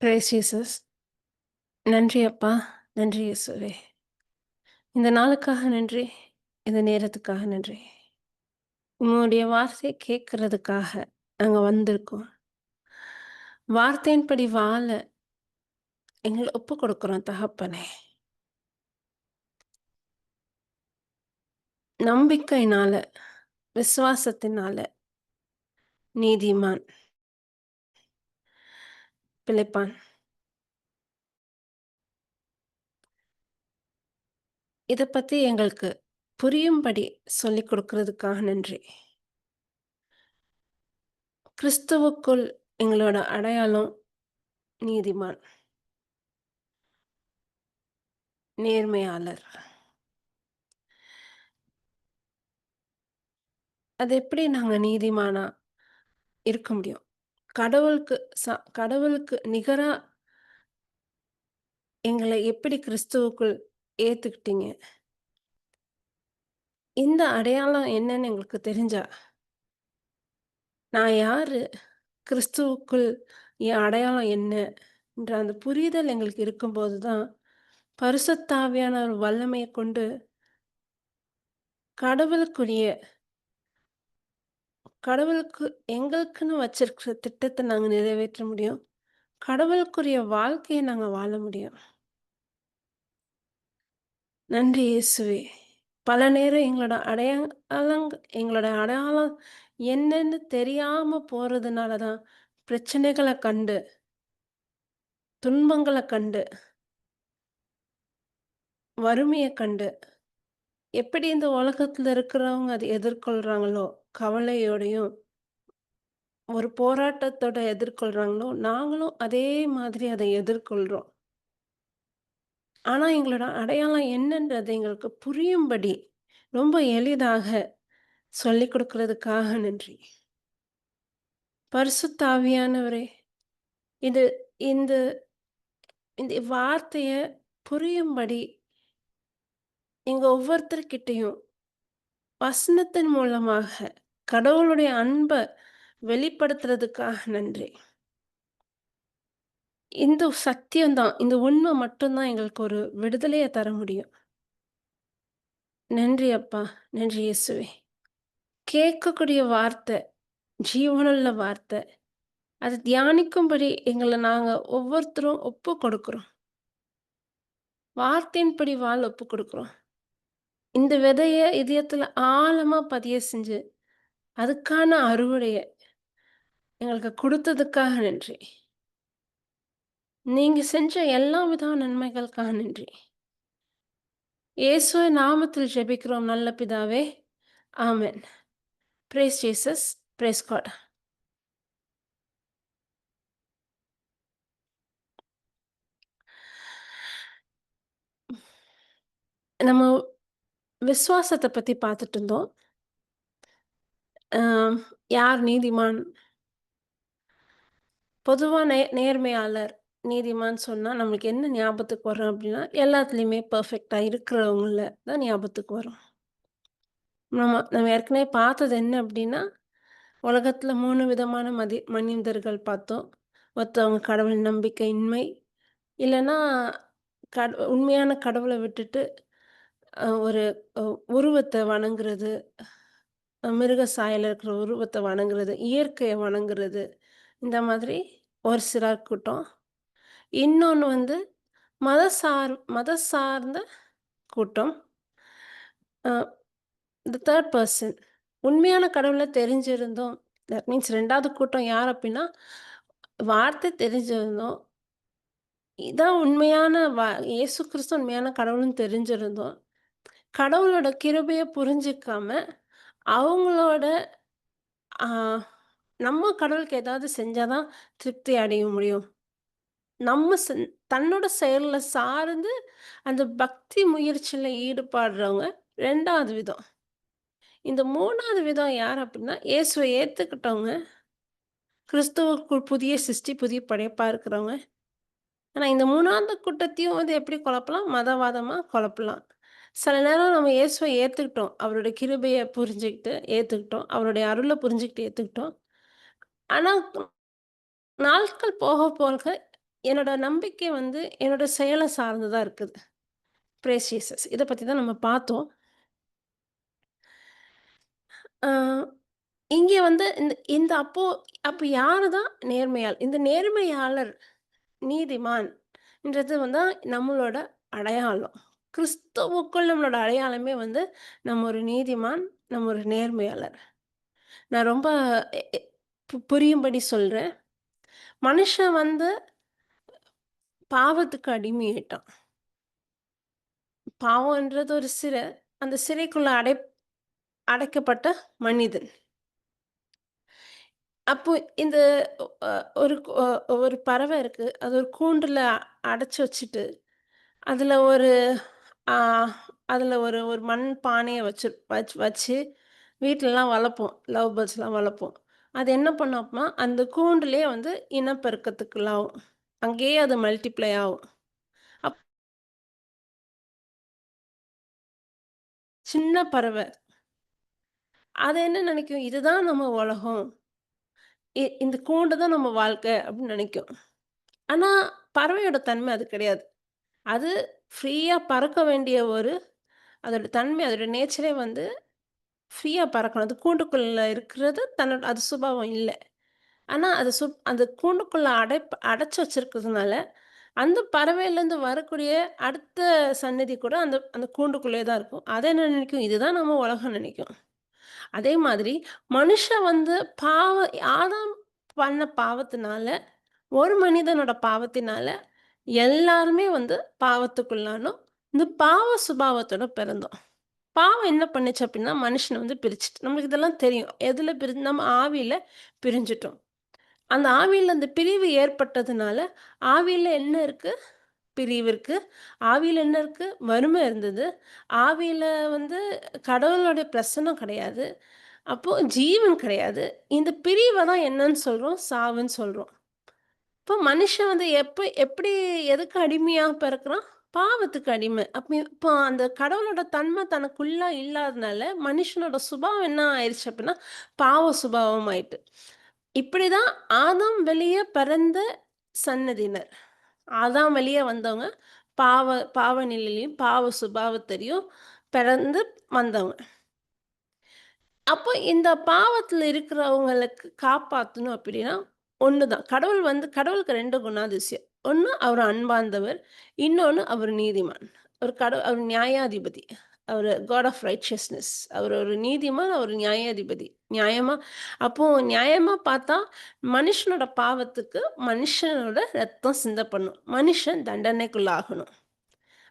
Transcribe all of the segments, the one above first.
Price Jesus. நன்றி அப்பா. நன்றி இயேசுவே. இந்த நாளுக்காக நன்றி. இந்த நேரத்துக்காக நன்றி. உம்முடைய வார்த்தைய கேட்கறதுக்காக நாங்க வந்திருக்கோம். வார்த்தையின்படி வாழ எங்கள ஒப்புக் கொடுக்கிறோம் தகப்பனே. நம்பிக்கையினால, விசுவாசத்தினால நீதிமான் பிழைப்பான். இத பத்தி எங்களுக்கு புரியும்படி சொல்லிக் கொடுக்கிறதுக்காக நன்றி. கிறிஸ்துவுக்குள் எங்களோட அடையாளம் நீதிமான், நேர்மையாளர். அது எப்படி நாங்க நீதிமானா இருக்க முடியும்? கடவுளுக்கு கடவுளுக்கு நிகரா எங்கள எப்படி கிறிஸ்துவுக்குள் ஏத்துக்கிட்டீங்க? இந்த அடையாளம் என்னன்னு எங்களுக்கு தெரிஞ்சா, நான் யாரு? கிறிஸ்துவுக்குள் என் அடையாளம் என்ன? என்ற அந்த புரிதல் எங்களுக்கு இருக்கும்போது தான், பரிசுத்த ஆவியானவர் வல்லமைய கொண்டு கடவுளுக்குரிய கடவுளுக்கு எங்களுக்குன்னு வச்சிருக்கிற திட்டத்த நாங்க நிறைவேற்ற முடியும். கடவுளுக்குரிய வாழ்க்கைய நாங்க வாழ முடியும். நன்றி இயேசுவே! பல நேரம் எங்களோட அடையாளம் என்னன்னு தெரியாம போறதுனால தான், பிரச்சனைகள கண்டு, துன்பங்கள கண்டு, வறுமைய கண்டு, எப்படி இந்த உலகத்துல இருக்கிறவங்க அத எதிர்கொள்றாங்களோ, கவலையோடையும், ஒரு போராட்டத்தோட எதிர்கொள்றாங்களோ, நாங்களும் அதே மாதிரி அத எதிர்கொள்றோம். ஆனா, எங்களோட அடையாளம் என்னன்றது எங்களுக்கு புரியும்படி, ரொம்ப எளிதாக சொல்லிக் குடுக்கிறதுக்காக நன்றி. பரிசுத்த ஆவியானவரே! இது இந்த இந்த வார்த்தைய புரியும்படி எங்க ஒவ்வொருத்தர்கிட்டயும் வசனத்தின் மூலமாக கடவுளுடைய அன்ப வெளிப்படுத்துறதுக்காக நன்றி. இந்த சத்தியம் தான், இந்த உண்மை மட்டும் தான் எங்களுக்கு ஒரு விடுதலைய தர முடியும். நன்றி அப்பா. நன்றி இயேசுவே. கேட்கக்கூடிய வார்த்தை, ஜீவனுள்ள வார்த்தை. அத தியானிக்கும்படி எங்கள நாங்க ஒவ்வொருத்தரும் ஒப்புக் கொடுக்கிறோம். வார்த்தையின்படி வாழ ஒப்புக் கொடுக்கிறோம். இந்த விதைய இதயத்துல ஆழமா பதிய செஞ்சு, அதுக்கான அறுவடைய எங்களுக்கு குடுத்ததுக்காக நன்றி. நீங்க செஞ்ச எல்லா வித நன்மைகளுக்காக நன்றி. இயேசுவின் நாமத்தில் ஜெபிக்கிறோம் நல்ல பிதாவே. ஆமென். Praise Jesus. Praise God. நம்ம விசுவாசத்த பத்தி பார்த்துட்டு இருந்தோம். அ யார் நீதிமான்? பொதுவா நேர்மையாளர், நீதிமான் சொன்னா நம்மளுக்கு என்ன ஞாபகத்துக்கு வரும் அப்டின்னா, எல்லாத்துலயுமே பெர்ஃபெக்ட்டா இருக்கிறவங்கள தான் ஞாபகத்துக்கு வரும். நம்ம ஏற்கனவே பார்த்தது என்ன அப்டின்னா, உலகத்துல 3 விதமான மனிதர்கள் பார்த்தோம். ஒருத்தவங்க கடவுள் நம்பிக்கையின்மை, இல்லன்னா உண்மையான கடவுள விட்டுட்டு ஒரு அ உருவத்த வணங்குறது, மிருக சாயல்ல இருக்கிற உருவத்த வணங்குறது, இயற்கைய வணங்குறது, இந்த மாதிரி ஒரு சிலர் கூட்டம். இன்னொன்னு வந்து மத சார்ந்த கூட்டம். அ தி 3 பெர்சன் உண்மையான கடவுள தெரிஞ்சிருந்தும், தட் மீன்ஸ் 2வது கூட்டம் யார் அப்டின்னா, வார்த்தை தெரிஞ்சிருந்தும், இதான் உண்மையான இயேசு கிறிஸ்து உண்மையான கடவுள்ன்னு தெரிஞ்சிருந்தும், கடவுளோட கிருபைய புரிஞ்சுக்காம, அவங்களோட ஆ நம்ம கடவுளுக்கு ஏதாவது செஞ்சா தான் திருப்தி அடைய முடியும். நம்ம தன்னோட செயல்ல சார்ந்து அந்த பக்தி முயற்சியில ஈடுபடுறவங்க 2வது விதம். இந்த 3வது விதம் யார் அப்டின்னா, இயேசுவ ஏத்துக்கிட்டவங்க, கிறிஸ்துவுக்குள் புதிய சிருஷ்டி, புதிய படைப்பா இருக்கிறவங்க. ஆனா இந்த 3வது கூட்டத்தையும் வந்து எப்படி குழப்பலாம்? மதவாதமா குழப்பலாம். சில நேரம் நம்ம இயேசுவ ஏத்துக்கிட்டோம். அவருடைய கிருபைய புரிஞ்சுகிட்டு ஏத்துக்கிட்டோம். அவருடைய அருள புரிஞ்சுகிட்டு ஏத்துக்கிட்டோம். ஆனா நாட்கள் போக போக என்னோட நம்பிக்கை வந்து என்னோட செயல சார்ந்து தான் இருக்குது. Praise Jesus. இத பத்தி தான் நம்ம பார்த்தோம். ஆ இங்க வந்து இந்த இந்த அப்ப யாரு தான் நேர்மையாளர்? இந்த நேர்மையாளர், நீதிமான் ன்றது வந்து நம்மளோட அடையாளம். கிறிஸ்துவுக்குள் நம்மளோட அடையாளமே வந்து நம்ம ஒரு நீதிமான், நம்ம ஒரு நேர்மையாளர். நான் ரொம்ப எ எ புரியும்படி சொல்றேன். மனுஷன் வந்து பாவத்துக்கு அடிமையாயிட்டான். பாவம்ன்றது ஒரு சிறை. அந்த சிறைக்குள்ள அடைக்கப்பட்ட மனிதன். அப்போ இந்த அ ஒரு அ ஒரு பறவை இருக்கு. அது ஒரு கூண்டுல அடைச்சு வச்சுட்டு, அதுல ஒரு ஆ அதுல ஒரு ஒரு மண் பானைய வச்சு வீட்லலாம் வளர்ப்போம். லவ் பேர்ட்ஸ்லாம் வளர்ப்போம். அது என்ன பண்ணும் அப்டின்னா, அந்த கூண்டுலயே வந்து இனப்பெருக்கத்துக்குள்ளாகும். அங்கேயே அது மல்டிப்ளை ஆகும். அப் சின்ன பறவை. அது என்ன நெனைக்கும், இதுதான் நம்ம உலகம். இந்த கூண்டு தான் நம்ம வாழ்க்கை அப்டின்னு நெனைக்கும். ஆனா, பறவையோட தன்மை அது கிடையாது. அது ஃப்ரீயா பறக்க வேண்டிய அதோட தன்மை, அதோட நேச்சரே வந்து ஃப்ரீயா பறக்கணும். அது கூண்டுக்குள்ள இருக்கிறது அது சுபாவம் இல்ல. ஆனா, அந்த கூண்டுக்குள்ள அடைச்சு வச்சிருக்கிறதுனால, அந்த பறவையிலேருந்து வரக்கூடிய அடுத்த சன்னதி கூட அந்த அந்த கூண்டுக்குள்ளேயே தான் இருக்கும். அது என்ன நினைக்கும், இதுதான் நம்ம உலகம்னு நினைக்கும். அதே மாதிரி மனுஷன் வந்து ஆதாம் பண்ண பாவத்தினால, ஒரு மனிதனோட பாவத்தினால எல்லாருமே வந்து பாவத்துக்குள்ளானோம். இந்த பாவ சுபாவத்தோட பிறந்தோம். பாவம் என்ன பண்ணுச்சு அப்டின்னா, மனுஷன வந்து பிரிச்சுட்டு. நம்மளுக்கு இதெல்லாம் தெரியும். எதுல நம்ம ஆவியில பிரிஞ்சுட்டோம். அந்த ஆவியில அந்த பிரிவு ஏற்பட்டதுனால, ஆவியில என்ன இருக்கு? பிரிவு இருக்கு. ஆவியில என்ன இருக்கு? வறுமை இருந்தது. ஆவியில வந்து கடவுளுடைய பிரசன்னம் கிடையாது. அப்போ ஜீவன் கிடையாது. இந்த பிரிவ தான் என்னன்னு சொல்றோம்? சாவுன்னு சொல்றோம். இப்போ மனுஷன் வந்து எப்படி எதுக்கு அடிமையா பிறக்குறான்? பாவத்துக்கு அடிமை. இப்போ அந்த கடவுளோட தன்மை தனக்குள்ள இல்லாதனால, மனுஷனோட சுபாவம் என்ன ஆயிருச்சு அப்படின்னா, பாவ சுபாவம் ஆயிட்டு. இப்படிதான் ஆதாம் வெளிய பிறந்த சன்னதியினர். ஆதாம் வெளிய வந்தவங்க, பாவ பாவ நிலையிலயும், பாவ சுபாவத்திலயும் பிறந்து வந்தவங்க. அப்போ இந்த பாவத்துல இருக்கிறவங்களுக்கு காப்பாத்தணும் அப்படின்னா, ஒண்ணு தான். கடவுளுக்கு 2 குணாதிசயம். ஒண்ணு அவர் அன்பார்ந்தவர். இன்னொன்னு அவர் நீதிமான். அவர் நியாயாதிபதி. அவரு காட் ஆஃப் ரைச்சியஸ்னஸ். அவர் ஒரு நீதிமான், அவர் நியாயாதிபதி. நியாயமா அப்போ நியாயமா பார்த்தா, மனுஷனோட பாவத்துக்கு மனுஷனோட ரத்தம் சிந்தப்படணும். மனுஷன் தண்டனைக்குள்ளாகணும்.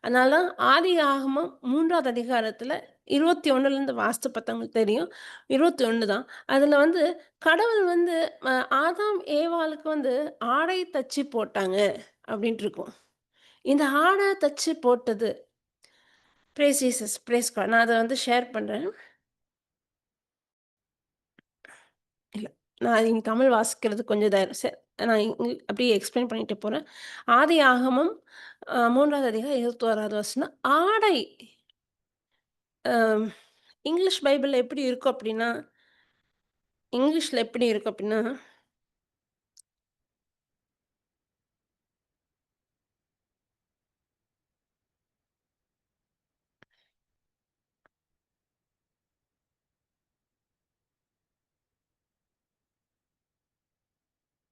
அதனால தான் ஆதியாகமம் 3வது அதிகாரத்தில 21லேருந்து வாசித்து பார்த்தவங்களுக்கு தெரியும். 21 தான். அதில வந்து கடவுள் வந்து அ ஆதாம், ஏவாளுக்கு வந்து ஆடை தச்சு போட்டாங்க அப்டின்ட்டு இருக்கும். இந்த ஆட தச்சு போட்டது பிரேஸ் ஜீசஸ், பிரேஸ் காட். நான் அத வந்து ஷேர் பண்றேன். இல்ல. நான் இங்க தமிழ் வாசிக்கிறது கொஞ்சம் இதா நான் அப்படியே எக்ஸ்பிளைன் பண்ணிட்டு போறேன். ஆதியாகமம் 3வது அதிகாரம் 21வது வசனம். ஆடை அ இங்கிலீஷ் பைபிள்ல எப்படி இருக்கும் அப்படின்னா, இங்கிலீஷ்ல எப்படி இருக்கும் அப்படின்னா,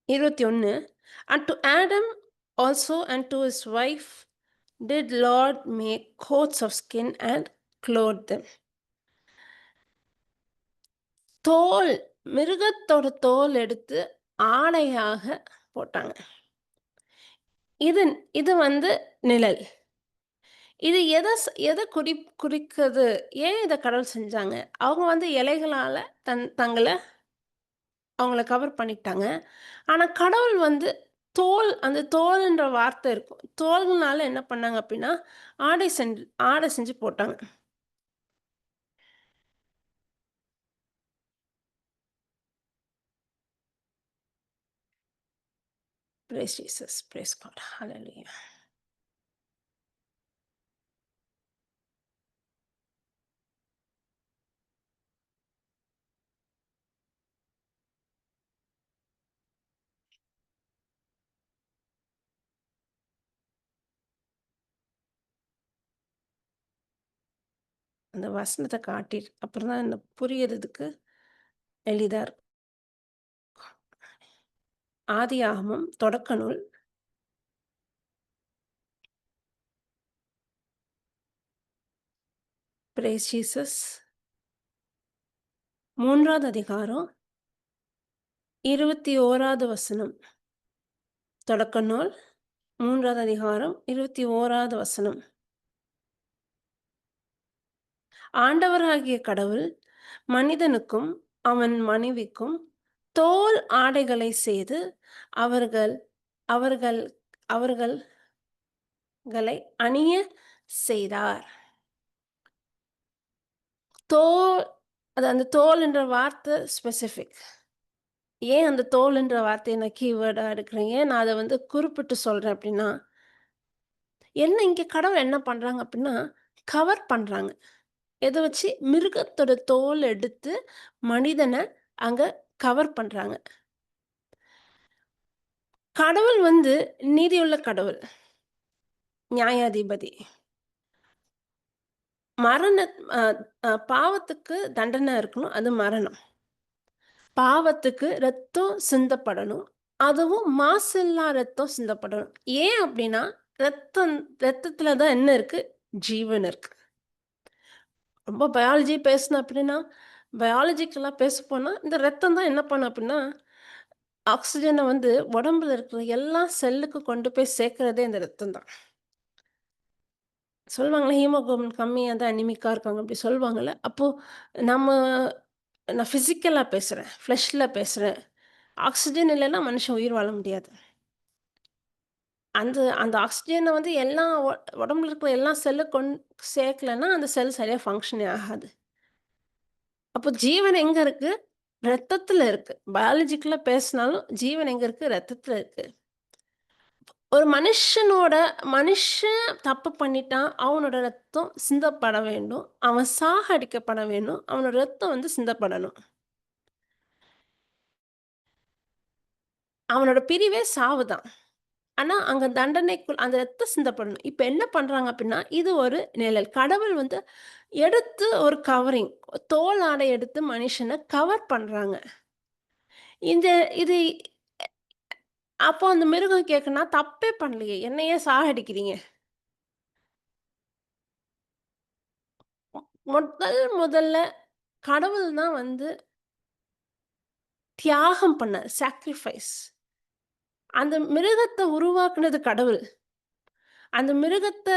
21 "And to Adam also and to his wife did Lord make coats of skin and clothe them." தோல் மிருகத்தோட தோல் எடுத்து ஆடையாக போட்டாங்க. இது இது வந்து நிழல். இது எத குறிக்குது? ஏன் இத கடவுள் செஞ்சாங்க? அவங்க வந்து இலைகளால தங்கள அவங்கள கவர் பண்ணிக்கிட்டாங்க. ஆனா கடவுள் வந்து அந்த தோல்ன்ற வார்த்தை இருக்கும். தோல்னால என்ன பண்ணாங்க அப்டின்னா, ஆடை செஞ்சு போட்டாங்க. Praise Jesus, praise God. ஹalleluya. அந்த வசனத்த காட்டிட்டு அப்புறம் தான் எனக்கு புரியறதுக்கு எளிதா இருக்கும். ஆதியாகமம் தொடக்க நூல் பிரேஸ் ஜீசஸ் 3வது அதிகாரம் 21வது வசனம். தொடக்க நூல் 3வது அதிகாரம் 21வது வசனம். ஆண்டவராகிய கடவுள் மனிதனுக்கும் அவன் மனைவிக்கும் தோல் ஆடைகளை செய்து அவர்கள் அவர்கள் அவர்கள்களை அணிய செய்தார். தோல் அது அந்த தோல் என்ற வார்த்தை ஸ்பெசிஃபிக். ஏன் அந்த தோல் என்ற வார்த்தைய நான் கீவேர்டா எடுக்கிறேன்? ஏன் நான் அத குறிப்பிட்டு சொல்றேன் அப்டின்னா, இங்க கடவுள் என்ன பண்றாங்க அப்டின்னா, கவர் பண்றாங்க. எத வச்சு? மிருகத்தோட தோல் எடுத்து மனிதன அங்க கவர் பண்றாங்க. கடவுள் நீதியுள்ள கடவுள். நியாயாதிபதி. மரண அ அ பாவத்துக்கு தண்டனை இருக்கணும். அது மரணம். பாவத்துக்கு ரத்தம் சிந்தப்படணும். அதுவும் மாசில்லா ரத்தம் சிந்தப்படணும். ஏன் அப்டின்னா, ரத்தம் ரத்தத்துல தான் என்ன இருக்கு? ஜீவன் இருக்கு. ரொம்ப பயாலஜி பேசணும் அப்டின்னா, பயாலஜிக்கலா பேசப்போனா, இந்த ரத்தம் தான் என்ன பண்ணும் அப்டின்னா, ஆக்ஸிஜன உடம்புல இருக்கிற எல்லா செல்லுக்கு கொண்டு போய் சேர்க்கிறதே இந்த ரத்தம் தான். சொல்லுவாங்கல்ல, ஹீமோகுளோபின் கம்மியா தான் அனிமிக்கா இருக்காங்க அப்டி சொல்லுவாங்கல்ல. அப்போ நம்ம நான் பிசிக்கலா பேசுறேன். ஃப்ளெஷ்ல பேசுறேன். ஆக்ஸிஜன் இல்லன்னா மனுஷன் உயிர் வாழ முடியாது. அந்த அந்த ஆக்ஸிஜன எல்லா உடம்புல இருக்கிற எல்லா செல்லும் சேர்க்கலன்னா, அந்த செல் சரியா ஃபங்ஷனே ஆகாது. அப்போ ஜீவன் எங்க இருக்கு? ரத்தத்துல இருக்கு. பயாலஜிக்கலா பேசினாலும் ஜீவன் எங்க இருக்கு? ரத்தத்துல இருக்கு. ஒரு மனுஷன் தப்பு பண்ணிட்டான். அவனோட ரத்தம் சிந்தப்பட வேண்டும். அவன் சாகடிக்கப்பட வேண்டும். அவனோட ரத்தம் சிந்தப்படணும். அவனோட பிரிவே சாவு தான். ஆனா, அங்க தண்டனைக்குள் அந்த ரத்தம் சிந்தப்படணும். இப்ப என்ன பண்றாங்க அப்டின்னா, இது ஒரு நிழல். கடவுள் எடுத்து ஒரு கவரிங் தோல் ஆடை எடுத்து மனுஷன கவர் பண்றாங்க. இந்த இது அப்போ அந்த மிருகம் கேட்கும், "நான் தப்பே பண்ணலையே! என்ன ஏன் சாகடிக்கிறீங்க?" முதல்ல கடவுள் தான் தியாகம் பண்ணார். சாக்ரிஃபைஸ். அந்த மிருகத்த உருவாக்குனது கடவுள். அந்த மிருகத்த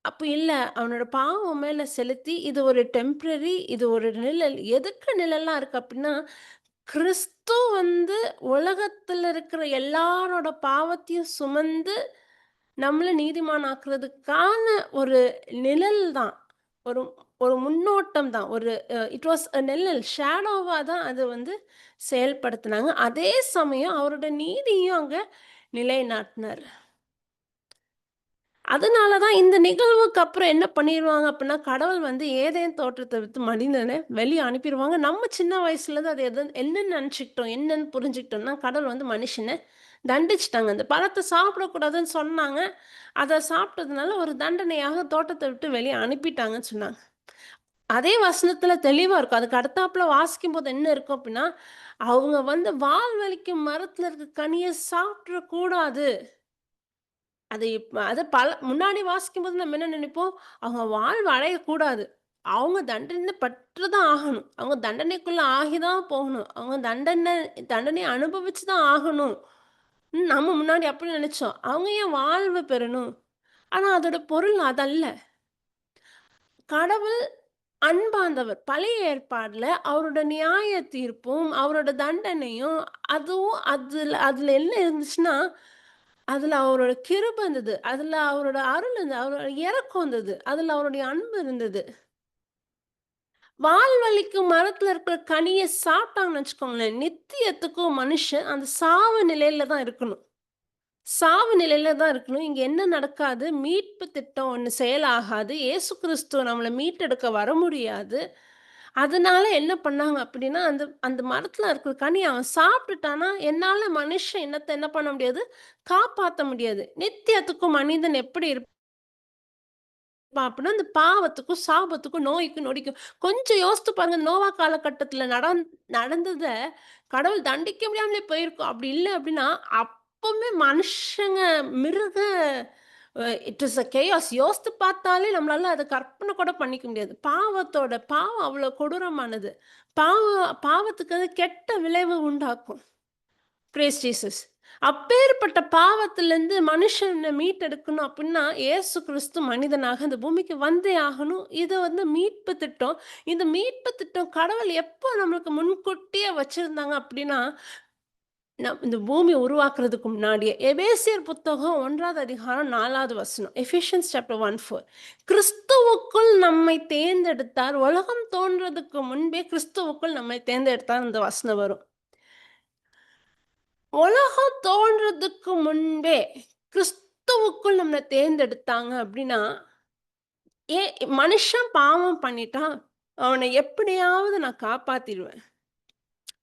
அப்ப இல்ல. அவனோட பாவம் உன் மேல செலுத்தி, இது ஒரு டெம்பரரி, இது ஒரு நிழல். எதுக்கு நிழலா இருக்கு அப்டின்னா, கிறிஸ்து உலகத்துல இருக்கிற எல்லாரோட பாவத்தையும் சுமந்து, நம்மள நீதிமானாக்குறதுக்கான ஒரு நிழல் தான். ஒரு ஒரு முன்னோட்டம் தான். ஒரு இட் வாஸ் அ நிழல். ஷேடோவா தான் அது செயல்படுத்துனாங்க. அதே சமயம் அவரோட நீதியும் அங்க நிலைநாட்டினார். அதனால தான் இந்த நிகழ்வுக்கு அப்புறம் என்ன பண்ணிருவாங்க அப்டின்னா, கடவுள் ஏதேன் தோற்றத்த விட்டு மனிதன வெளிய அனுப்பிருவாங்க. நம்ம சின்ன வயசுலருந்து அது என்னன்னு நெனச்சுக்கிட்டோம், என்னன்னு புரிஞ்சுக்கிட்டோம்னா, கடவுள் மனுஷன தண்டிச்சுட்டாங்க. அந்த பழத்த சாப்பிடக்கூடாதுன்னு சொன்னாங்க. அத சாப்பிட்டதுனால ஒரு தண்டனையாக தோட்டத்த விட்டு வெளிய அனுப்பிட்டாங்கன்னு சொன்னாங்க. அதே வசனத்துல தெளிவா இருக்கும். அதுக்கு அடுத்தாப்புல வாசிக்கும்போது என்ன இருக்கும் அப்டின்னா, அவங்க "வாழ்வளிக்கும் மரத்துல இருக்க கனிய சாப்பிட்றக்கூடாது." அது முன்னாடி வாசிக்கும்போது நம்ம என்ன நினைப்போம், அவங்க வாழ்வு அடையக்கூடாது. அவங்க தண்டனை பட்டு தான் ஆகணும். அவங்க தண்டனைக்குள்ள ஆகி தான் போகணும். அவங்க தண்டனைய அனுபவிச்சு தான் ஆகணும். நம்ம முன்னாடி அப்படி நினைச்சோம். அவங்க ஏன் வாழ்வு பெறணும்? ஆனா அதோட பொருள் அதல்ல. கடவுள் அன்பார்ந்தவர். பழைய ஏற்பாடுல அவரோட நியாய தீர்ப்பும், அவரோட தண்டனையும், அதுவும் அதுல அதுல என்ன இருந்துச்சுன்னா, அதுல அவரோட கிருபை இருந்தது. அதுல அவரோட அருள் இருந்தது. அவரோட இரக்கம் இருந்தது. அதுல அவருடைய அன்பு இருந்தது. வாழ்வளிக்கும் மரத்துல இருக்கிற கனிய சாப்பிட்டாங்கன்னு வச்சுக்கோங்களேன், நித்தியத்துக்கும் மனுஷன் அந்த சாவு நிலையில தான் இருக்கணும். சாவு நிலையில தான் இருக்கணும். இங்க என்ன நடக்காது, மீட்பு திட்டம் ஒண்ணு செயலாகாது. இயேசு கிறிஸ்து நம்மள மீட்டெடுக்க வர முடியாது. அதனால என்ன பண்ணாங்க அப்படின்னா, அந்த அந்த மரத்துல இருக்கிற கனிய அவன் சாப்பிட்டுட்டான்னா, என்னால மனுஷன் இனத்த என்ன பண்ண முடியாது? காப்பாத்த முடியாது. நித்தியத்துக்கும் மனிதன் எப்படி அப்படின்னா, அந்த பாவத்துக்கும், சாபத்துக்கும், நோய்க்கும், நொடிக்கும் கொஞ்சம் யோசித்து பாருங்க. நோவா காலகட்டத்தில நடந்தத கடவுள் தண்டிக்க முடியாமலே போயிருக்கும். அப்படி இல்ல அப்படின்னா, அப்பவுமே மனுஷங்க, மிருக இட் இஸ் அ கேயாஸ். யோசித்து பார்த்தாலே நம்மளால அத கற்பனை கூட பண்ணிக்க முடியாது. பாவம் அவ்வளோ கொடூரமானது. பாவத்துக்கு அது கெட்ட விளைவு உண்டாக்கும். Praise Jesus. அப்பேற்பட்ட பாவத்திலிருந்து மனுஷன மீட்டெடுக்கணும் அப்டின்னா, இயேசு கிறிஸ்து மனிதனாக இந்த பூமிக்கு வந்தே ஆகணும். இது வந்து மீட்பு திட்டம். இந்த மீட்பு திட்டம் கடவுள் எப்போ நம்மளுக்கு முன்கூட்டியே வச்சிருந்தாங்க அப்டின்னா, இந்த பூமி உருவாக்குறதுக்கு முன்னாடியே. எபேசியர் புத்தகம் 1வது அதிகாரம் 4வது வசனம். Ephesians chapter 1:4. கிறிஸ்துவுக்குள் நம்மை தேர்ந்தெடுத்தார். உலகம் தோன்றதுக்கு முன்பே கிறிஸ்துவுக்குள் நம்மை தேர்ந்தெடுத்தார் இந்த வசனம் வரும். உலகம் தோன்றதுக்கு முன்பே கிறிஸ்துவுக்குள் நம்மள தேர்ந்தெடுத்தாங்க அப்படின்னா, மனுஷன் பாவம் பண்ணிட்டான். அவன எப்படியாவது நான் காப்பாத்திருவேன்.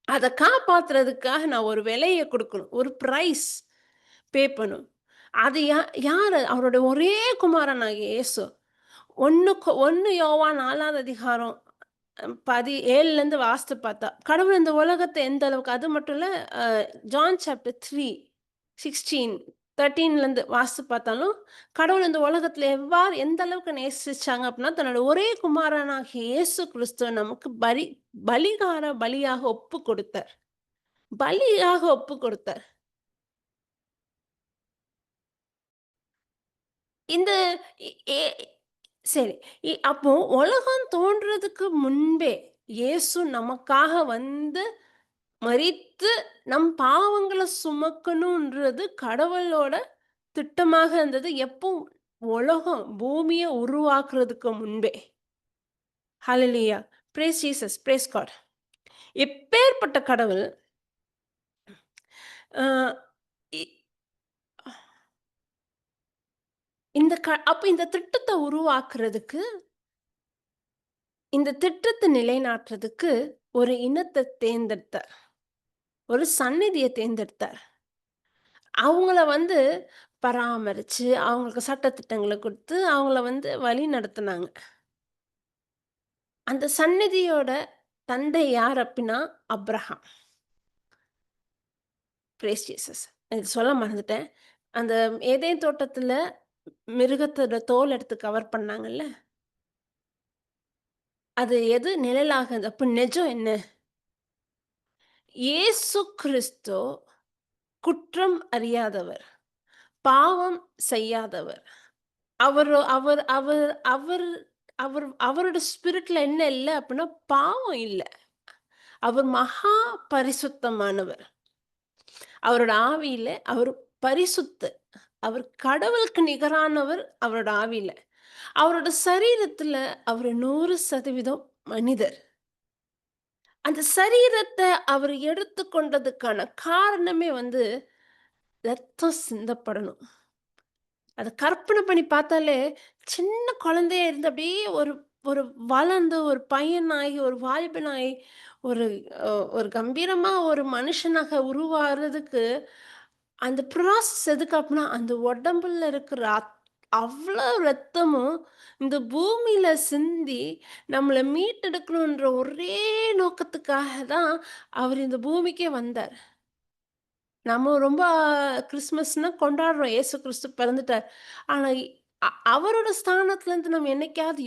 அத காப்பாத்துறதுக்காக நான் ஒரு விலைய குடுக்கணும். ஒரு பிரைஸ் பண்ணணும். அது யாரு? அவருடைய ஒரே குமாரனாகிய இயேசு. 1 யோவான் 4வது அதிகாரம் 7லேருந்து வாசித்து பார்த்தா, கடவுள் இந்த உலகத்த எந்த அளவுக்கு அது மட்டும் இல்ல, அ ஜான் சாப்டர் 3, 16, 13லேருந்து வாசித்து பார்த்தாலும், கடவுள் இந்த உலகத்தில எந்த அளவுக்கு நேசிச்சாங்க அப்டின்னா, தன்னோட ஒரே குமாரனாகிய இயேசு கிறிஸ்துவ நமக்கு பலியாக ஒப்பு கொடுத்தார். பலியாக ஒப்பு கொடுத்தார். இந்த எ எ சரி. அப்போ உலகம் தோன்றதுக்கு முன்பே, இயேசு நமக்காக வந்து மரித்து, நம் பாவங்கள சுமக்கணுன்றது கடவுளோட திட்டமாக இருந்தது. எப்போ? உலகம், பூமிய உருவாக்குறதுக்கு முன்பே. ஹalleluya! Praise Jesus, praise God. எப்பேர்ப்பட்ட கடவுள், அ இ அப்ப இந்த திட்டத்த உருவாக்குறதுக்கு, இந்த திட்டத்த நிலைநாட்டுறதுக்கு ஒரு இனத்த தேர்ந்தெடுத்தார். ஒரு சந்நிதிய தேர்ந்தெடுத்தார். அவங்கள வந்து பராமரிச்சு, அவங்களுக்கு சட்டதிட்டங்கள குடுத்து, அவங்கள வந்து வழி நடத்துனாங்க. அந்த சந்நிதியோட தந்தை யார் அப்டின்னா, அப்ரஹாம். Price Jesus. இது சொல்ல மறந்துட்டேன். அந்த ஏதேன் தோட்டத்துல மிருகத்தோட தோல் எடுத்து கவர் பண்ணாங்கல்ல, அது எது நிழலாகுது? அப்ப நெஜம் என்ன? இயேசு கிறிஸ்து குற்றம் அறியாதவர். பாவம் செய்யாதவர். அவரு அவர் அவர் அவர் அவர் அவரோட ஸ்பிரிட்ல என்ன இல்ல அப்டின்னா, பாவம் இல்ல. அவர் மகா பரிசுத்தமானவர். அவரோட ஆவியில அவர் பரிசுத்தர். அவர் கடவுளுக்கு நிகரானவர் அவரோட ஆவியில. அவரோட சரீரத்துல அவரு 100% மனிதர். அந்த சரீரத்த அவர் எடுத்துக்கொண்டதுக்கான காரணமே வந்து ரத்தம் சிந்தப்படணும். அத கற்பனை பண்ணி பார்த்தாலே, சின்ன குழந்தையா இருந்து அப்படியே ஒரு ஒரு வளர்ந்து ஒரு பையனாகி, ஒரு வாலிபனாகி, ஒரு ஒரு கம்பீரமா ஒரு மனுஷனாக உருவாகுறதுக்கு, அந்த ப்ராசஸ் எதுக்கு அப்டின்னா, அந்த உடம்புல இருக்கிற அவ்ளோ ரத்தமும் இந்த பூமியில சிந்தி, நம்மள மீட்டெடுக்கணுன்ற ஒரே நோக்கத்துக்காக தான் அவர் இந்த பூமிக்கே வந்தார். நம்ம ரொம்ப கிறிஸ்மஸ்னா கொண்டாடுறோம். இயேசு கிறிஸ்து பிறந்துட்டார். ஆனா, அவரோட ஸ்தானத்துலருந்து நம்ம என்னைக்காவது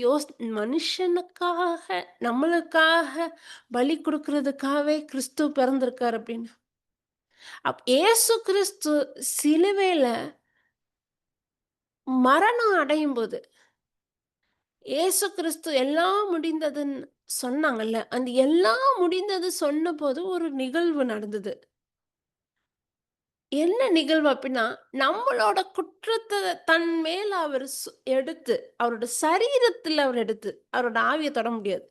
மனுஷனுக்காக, நம்மளுக்காக பலி குடுக்குறதுக்காகவே கிறிஸ்து பிறந்திருக்காரு அப்படின்னு. இயேசு கிறிஸ்து சிலுவையில மரணம் அடையும்போது, இயேசு கிறிஸ்து எல்லாம் முடிந்ததுன்னு சொன்னாங்கல்ல. அந்த எல்லாம் முடிந்தது சொன்னபோது ஒரு நிகழ்வு நடந்தது. என்ன நிகழ்வு அப்டின்னா, நம்மளோட குற்றத்த தன் மேல அவர் எடுத்து, அவரோட சரீரத்துல அவர் எடுத்து, அவரோட ஆவிய தொட முடியாது.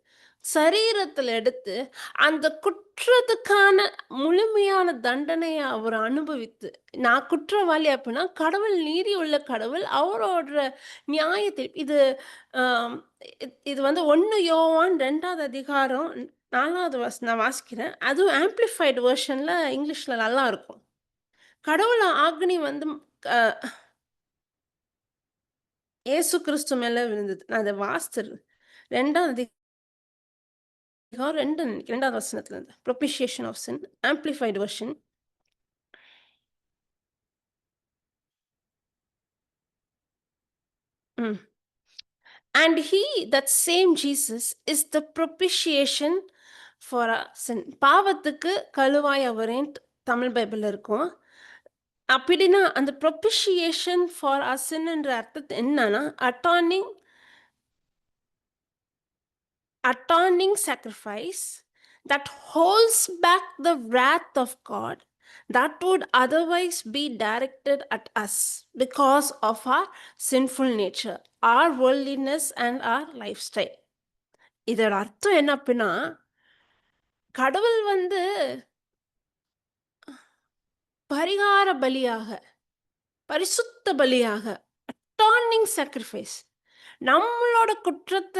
சரீரத்துல எடுத்து, அந்த குற்றத்துக்கான முழுமையான தண்டனைய அவர் அனுபவித்து, நான் குற்றவாளி அப்டின்னா, கடவுள் நீதி உள்ள கடவுள். அவரோட நியாயத்தில் இது ஆம் இது வந்து 1 யோவான் 2வது அதிகாரம் 4வது நான் வாசிக்கிறேன். அதுவும் ஆம்பிளிஃபைட் வெர்ஷன்ல இங்கிலீஷ்ல நல்லாருக்கும். கடவுள் ஆக்னி வந்து அ இயேசு கிறிஸ்து மேல விழுந்தது. நான் அத வாசிச்சிடுறேன். 2ஆம் அதிகாரம் 2வது வசனத்துலருந்து. ப்ரொபிஷியேஷன் ஆஃப் சின் ஆம்ப்ளிஃபைட் வெர்ஷன். ம். And he, that same Jesus, is the propitiation for our sin. பாவத்துக்கு கழுவாய் அவரேன்ட்டு தமிழ் பைபிள்ல இருக்கும். அப்படின்னா, அந்த propitiation for our sin என்ற அர்த்தம் என்னன்னா, atoning sacrifice that holds back the wrath of God that would otherwise be directed at us because of our sinful nature, our worldliness and our lifestyle. இதோட அர்த்தம் என்ன அப்படின்னா, கடவுள் வந்து பரிகார பலியாக, பரிசுத்த பலியாக, அட்டானிங் சாக்ரிஃபைஸ் நம்மளோட குற்றத்த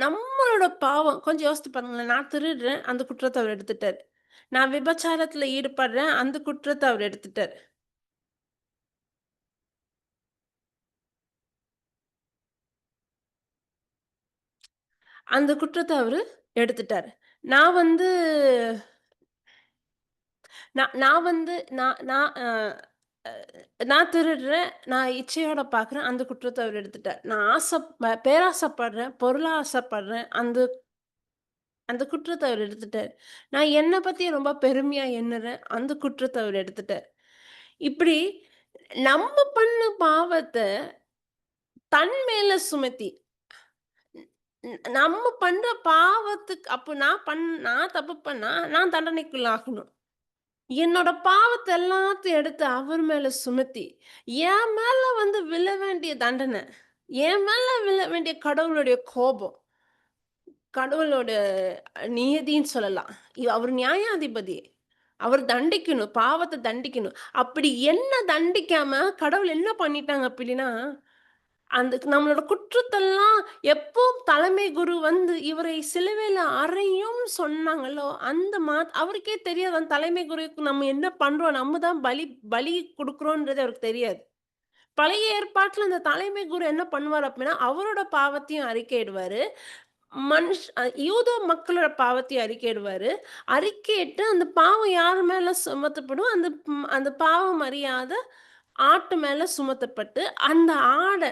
நம்மளோட பாவம் கொஞ்சம் யோசித்து பாருங்களேன். நான் திருடுறேன், அந்த குற்றத்த அவர் எடுத்துட்டாரு. நான் விபச்சாரத்துல ஈடுபடுறேன், அந்த குற்றத்த அவர் எடுத்துட்டாரு. அந்த குற்றத்த அவரு எடுத்துட்டாரு. நான் வந்து நான் நான் வந்து நான் நான் அ அ நான் திருடுறேன், நான் இச்சையோட பார்க்குறேன், அந்த குற்றத்த அவரு எடுத்துட்டார். நான் பேராசைப்படுறேன், பொருளா ஆசைப்படுறேன், அந்த அந்த குற்றத்த அவரு எடுத்துட்டாரு. நான் என்ன பத்தி ரொம்ப பெருமையா எண்ணுறேன், அந்த குற்றத்த அவரு எடுத்துட்டாரு. இப்படி நம்ம பண்ண பாவத்த தன் மேல சுமத்தி, நம்ம பண்ற பாவத்துக்கு அப்ப நான் தப்பு பண்ணா, நான் தண்டனைக்குள்ளாகணும். என்னோட பாவத்த எல்லாத்தையும் எடுத்து அவர் மேல சுமத்தி, என் மேல வந்து விழ வேண்டிய தண்டனை, என் மேல விழ வேண்டிய கடவுளுடைய கோபம், கடவுளோட நியதின்னு சொல்லலாம். அவர் நியாயாதிபதி. அவர் தண்டிக்கணும். பாவத்த தண்டிக்கணும். அப்படி என்ன தண்டிக்காம கடவுள் என்ன பண்ணிட்டாங்க அப்படின்னா, அந்த நம்மளோட குற்றத்தெல்லாம் எப்போ தலைமை குரு வந்து இவரை சிலுவையில அறையும் சொன்னாங்களோ, அந்த அவருக்கே தெரியாது அந்த தலைமை குருவுக்கு நம்ம என்ன பண்றோம்? நம்ம தான் பலி பலி குடுக்குறோன்றது அவருக்கு தெரியாது. பழைய ஏற்பாட்டுல அந்த தலைமை குரு என்ன பண்ணுவாரு அப்படின்னா, அவரோட பாவத்தையும் அறிக்கையிடுவாரு. யூத மக்களோட பாவத்தையும் அறிக்கையிடுவாரு. அறிக்கையிட்டு அந்த பாவம் யார் மேல சுமத்தப்படும்? அந்த பாவம் அறியாத ஆட்டு மேல சுமத்தப்பட்டு, அந்த ஆட